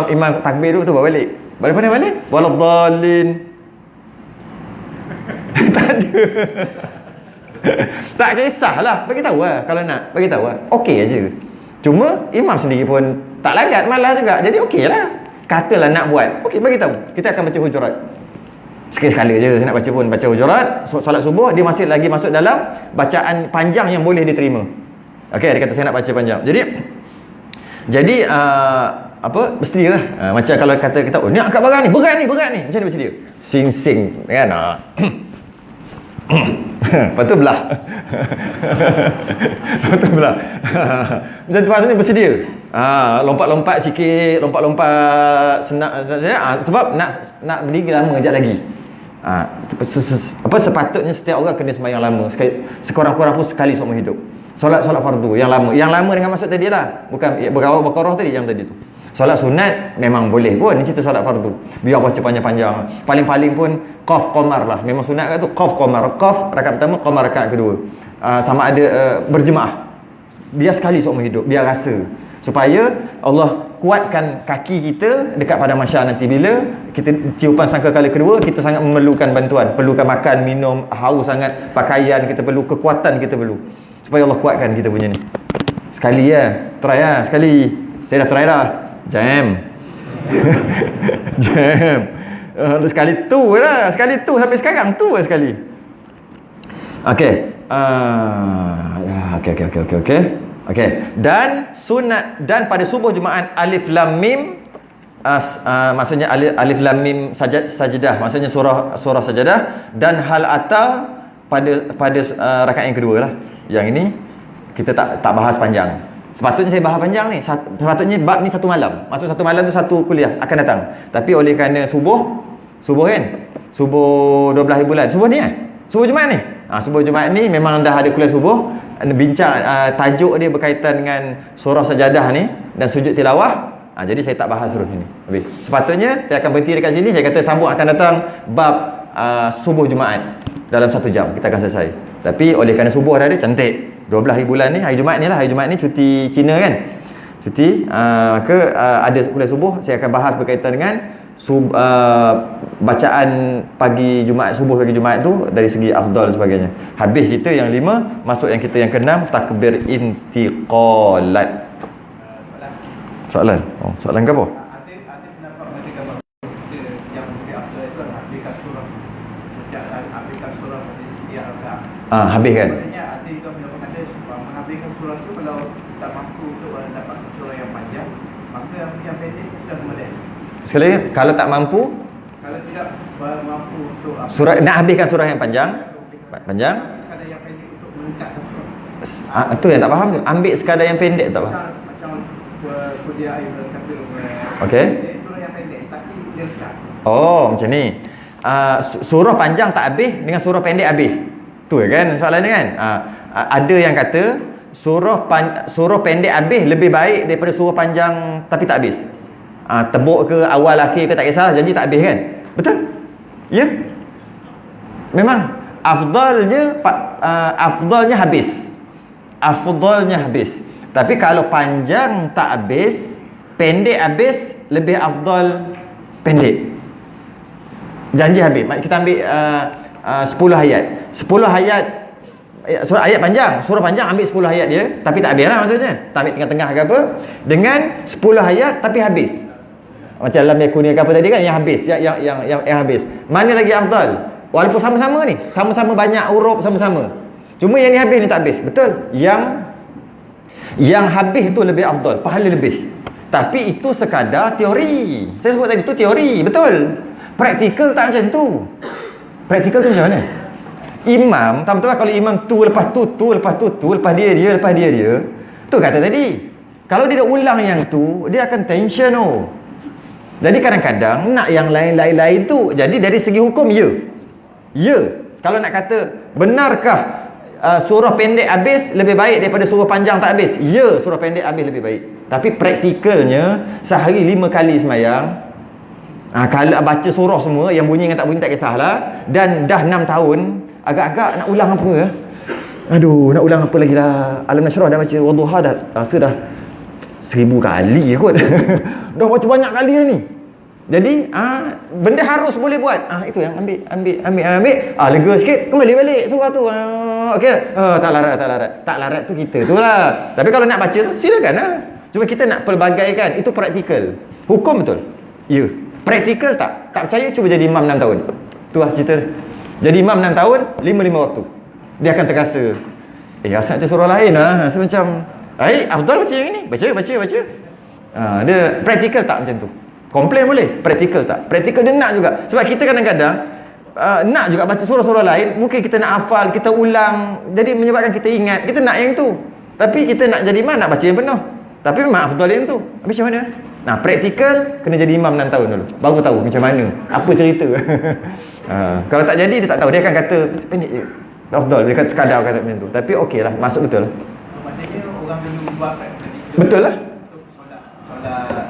imam takbir tu bawa balik. Balik mana balik? Waladhdallin. Tak ada. Tak kisahlah, bagi tahu lah kalau nak, bagi tahu lah. Okey aja. Cuma imam sendiri pun tak larat, malas juga. Jadi okeylah. Katalah nak buat. Okey, bagi tahu. Kita akan baca Hujurat. Sekali-sekala je saya nak baca pun, baca Hujurat. Solat subuh dia masih lagi masuk dalam bacaan panjang yang boleh diterima. Okey, dia kata saya nak baca panjang. Jadi apa, bersedia lah. Macam kalau kata kita, oh ni angkat barang ni, berat ni. Macam mana bersedia? Sing-sing kan. Lepas tu belah. Macam tu maksudnya bersedia. Lompat-lompat sikit, lompat senang saya. Sebab nak berdiri lama sekejap lagi. Sepatutnya setiap orang kena sembahyang lama. Sekurang-kurang pun sekali seumur hidup. Solat fardu yang lama dengan maksud tadi lah. Bukan berawal Baqarah tadi, yang tadi tu. Solat sunat memang boleh pun, ni cerita solat fardu. Biar baca panjang-panjang. Paling-paling pun qaf qamar lah. Memang sunat kan tu qaf qamar. Qaf rakaat pertama, qamar rakaat kedua. Sama ada berjemaah. Biar sekali seumur hidup, biar rasa. Supaya Allah kuatkan kaki kita dekat pada mahsyar nanti. Bila kita tiupan sangka kali kedua, kita sangat memerlukan bantuan. Perlukan makan, minum, haus sangat, pakaian kita perlu, kekuatan kita perlu. Supaya Allah kuatkan kita punya ni. Sekali ya, try lah sekali. Saya dah try dah. Jam. Sekali tu lah. Sekali tu sampai sekarang tu lah sekali. Okey. Okey. Dan sunat, dan pada subuh Jumaat alif lam mim, maksudnya alif lam mim sajdah, maksudnya surah sajadah, dan hal ata pada rakaat yang kedua lah. Yang ini kita tak bahas panjang. Sepatutnya saya bahas panjang ni. Sepatutnya bab ni satu malam. Maksud satu malam tu satu kuliah akan datang. Tapi oleh kerana subuh kan? Subuh 12 bulan. Subuh ni Subuh Jumaat ni. Subuh Jumaat ni memang dah ada kuliah subuh. Bincang tajuk dia berkaitan dengan surah sajadah ni dan sujud tilawah. Jadi saya tak bahas terus ni. Habis. Sepatutnya saya akan berhenti dekat sini. Saya kata sambung akan datang bab subuh Jumaat. Dalam 1 jam kita akan selesai. Tapi oleh kerana subuh dah ada, cantik. 12 bulan ni, hari Jumaat ni lah. Hari Jumaat ni cuti Cina kan. Cuti ada kuliah subuh. Saya akan bahas berkaitan dengan bacaan pagi Jumaat, subuh pagi Jumaat tu dari segi afdal dan sebagainya. Habis kita yang 5, masuk yang kita yang ke-6, takbir intiqalat. Soalan? Soalan ke apa? Ada pendapat macam gambar yang lebih afdal itu adalah habiskan surah. Habiskan surah pada setiap rakaat. Habis kan? Sebenarnya ada juga pendapat kata menghabiskan surah tu kalau tak mampu untuk dapat surah yang panjang, maka yang pendek sudah memadai. Sekali lagi, kalau tak mampu, kalau tidak mampu untuk nak habiskan surah yang panjang, sekadar yang pendek untuk meningkat surah. Itu yang tak faham tu. Ambil sekadar yang pendek tak faham. Macam kuliah air kata okey. Surah yang pendek tapi dia lekat. Macam ni. Surah panjang tak habis dengan surah pendek habis. Tu kan soalan ni kan. Ada yang kata surah pendek habis lebih baik daripada surah panjang tapi tak habis. Tebuk ke awal akhir ke tak kisah, janji tak habis kan. Betul? Ya. Memang afdalnya habis. Afdalnya habis. Tapi kalau panjang tak habis, pendek habis, lebih afdal pendek. Janji habis. Kita ambil 10 ayat. 10 ayat surah ayat panjang, surah panjang ambil 10 ayat dia, tapi tak habis lah maksudnya. Tak ambil tengah-tengah ke apa. Dengan 10 ayat tapi habis. Macam dalam yakuni ke apa tadi kan, yang habis, yang habis. Mana lagi afdal? Walaupun sama-sama ni, sama-sama banyak huruf sama-sama. Cuma yang ni habis ni tak habis. Betul? Yang habis tu lebih afdal, pahala lebih. Tapi itu sekadar teori. Saya sebut tadi tu teori, betul. Praktikal tak macam tu. Praktikal tu macam mana? Imam, tahu-tahu kalau imam tu lepas tu, lepas dia. Tu kata tadi. Kalau dia dah ulang yang tu, dia akan tension Jadi kadang-kadang nak yang lain-lain tu. Jadi dari segi hukum, ya. Kalau nak kata, benarkah surah pendek habis lebih baik daripada surah panjang tak habis? Ya, surah pendek habis lebih baik. Tapi praktikalnya, sehari 5 kali semayang, kalau baca surah semua, yang bunyi dengan tak bunyi tak kisahlah, dan dah 6 tahun, agak-agak nak ulang apa ya? Aduh, nak ulang apa lagi lah. Alam Nashrah dah baca, Wadduha dah rasa dah 1000 kali kot. Dah baca banyak kali dah ni. Jadi benda harus boleh buat. Itu yang ambil. Lega sikit, kembali balik surah tu. Okey. Tak larat tu kita tu lah. Tapi kalau nak baca tu silakan lah. Cuma kita nak pelbagaikan. Itu praktikal. Hukum betul? Ya. Praktikal tak? Tak percaya, cuba jadi imam 6 tahun. Tu lah cerita. Jadi imam 6 tahun, 5 waktu. Dia akan terasa, asal baca surah lain lah. Rasa macam, afdal baca yang ini. Baca. Dia praktikal tak macam tu? Komplain boleh, praktikal tak? Praktikal dia nak juga. Sebab kita kadang-kadang nak juga baca surah-surah lain. Mungkin kita nak hafal, kita ulang. Jadi menyebabkan kita ingat, kita nak yang tu. Tapi kita nak jadi imam, nak baca yang penuh. Tapi memang afdal yang tu. Habis macam mana? Praktikal, kena jadi imam 6 tahun dulu. Baru tahu macam mana, apa cerita. Kalau tak jadi, dia tak tahu. Dia akan kata, pendek je. Afdal, dia kata sekadar kata macam tu. Tapi okey lah, masuk betul lah. Maksudnya orang dulu buat betul lah. Solat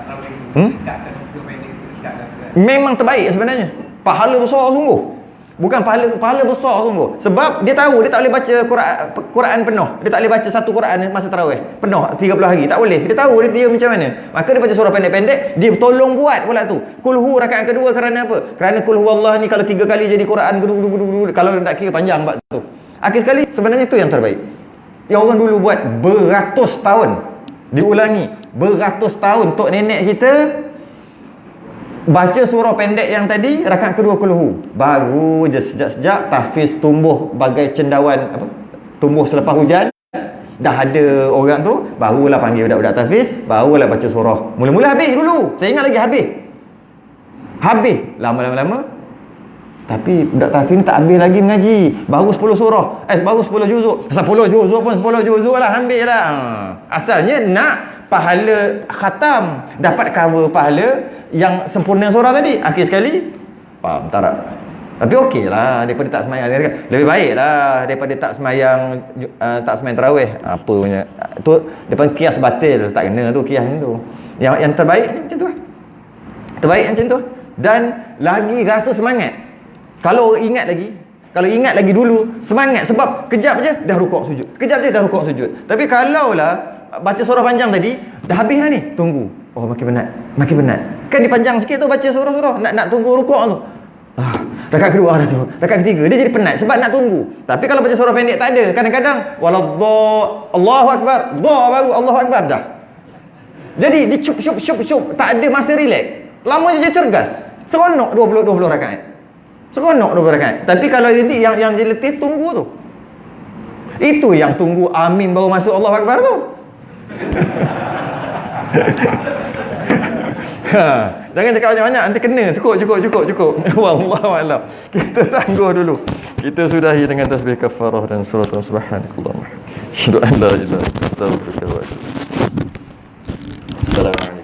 tarawih tu dekatkan surah pendek tu dekatkan. Memang terbaik sebenarnya. Pahala besar sungguh. Bukan pahala besar sungguh. Sebab dia tahu dia tak boleh baca Quran penuh. Dia tak boleh baca satu Quran masa tarawih penuh 30 hari. Tak boleh. Dia tahu dia macam mana. Maka dia baca surah pendek-pendek, dia tolong buat pula tu. Kulhu rakaat kedua kerana apa? Kerana kulhu Allah ni kalau 3 kali jadi Quran kalau nak kira panjang bab tu. Akhir sekali sebenarnya tu yang terbaik. Yang orang dulu buat beratus tahun diulangi. Beratus tahun tok nenek kita baca surah pendek yang tadi, rakaat kedua kulhu. Baru je sejak-sejak tahfiz tumbuh bagai cendawan tumbuh selepas hujan. Dah ada orang tu, barulah panggil budak-budak tahfiz, barulah baca surah. Mula-mula habis dulu. Saya ingat lagi habis. Lama-lama. Tapi budak tahfiz ni tak habis lagi mengaji. Baru 10 surah. Baru 10 juzuk. 10 juzuk pun 10 juzuk lah, ambil lah. Asalnya nak pahala khatam, dapat cover pahala yang sempurna surah tadi. Akhir sekali faham tak? Tapi okey lah daripada tak semayang. Lebih baik lah daripada tak semayang tarawih. Apa punya tu depan kias batil, tak kena tu kias ni tu. Yang terbaik macam tu. Terbaik macam tu. Dan lagi rasa semangat. Kalau ingat lagi dulu semangat, sebab kejap je dah rukuk sujud. Tapi kalaulah baca surah panjang tadi, dah habis dah ni, tunggu. Makin penat. Kan dipanjang sikit tu baca surah-surah, nak tunggu rukuk tu. Rakaat kedua dah tu, rakaat ketiga dia jadi penat sebab nak tunggu. Tapi kalau baca surah pendek tak ada, kadang-kadang Allahu akbar, baru Allahu akbar dah. Jadi dia cup, tak ada masa relax. Lama je cergas. Seronok 20 rakaat. Seronok 20 rakaat. Tapi kalau jadi yang dia letih, tunggu tu. Itu yang tunggu amin baru masuk Allahu akbar tu. Jangan cakap banyak-banyak, nanti kena. Cukup. Wallahu a'lam. Kita tangguh dulu. Kita sudahi dengan tasbih kafarah dan surah subhanakallahumma. Asyhadu an la ilaha illa anta astaghfiruka wa atubu ilaik. Assalamualaikum.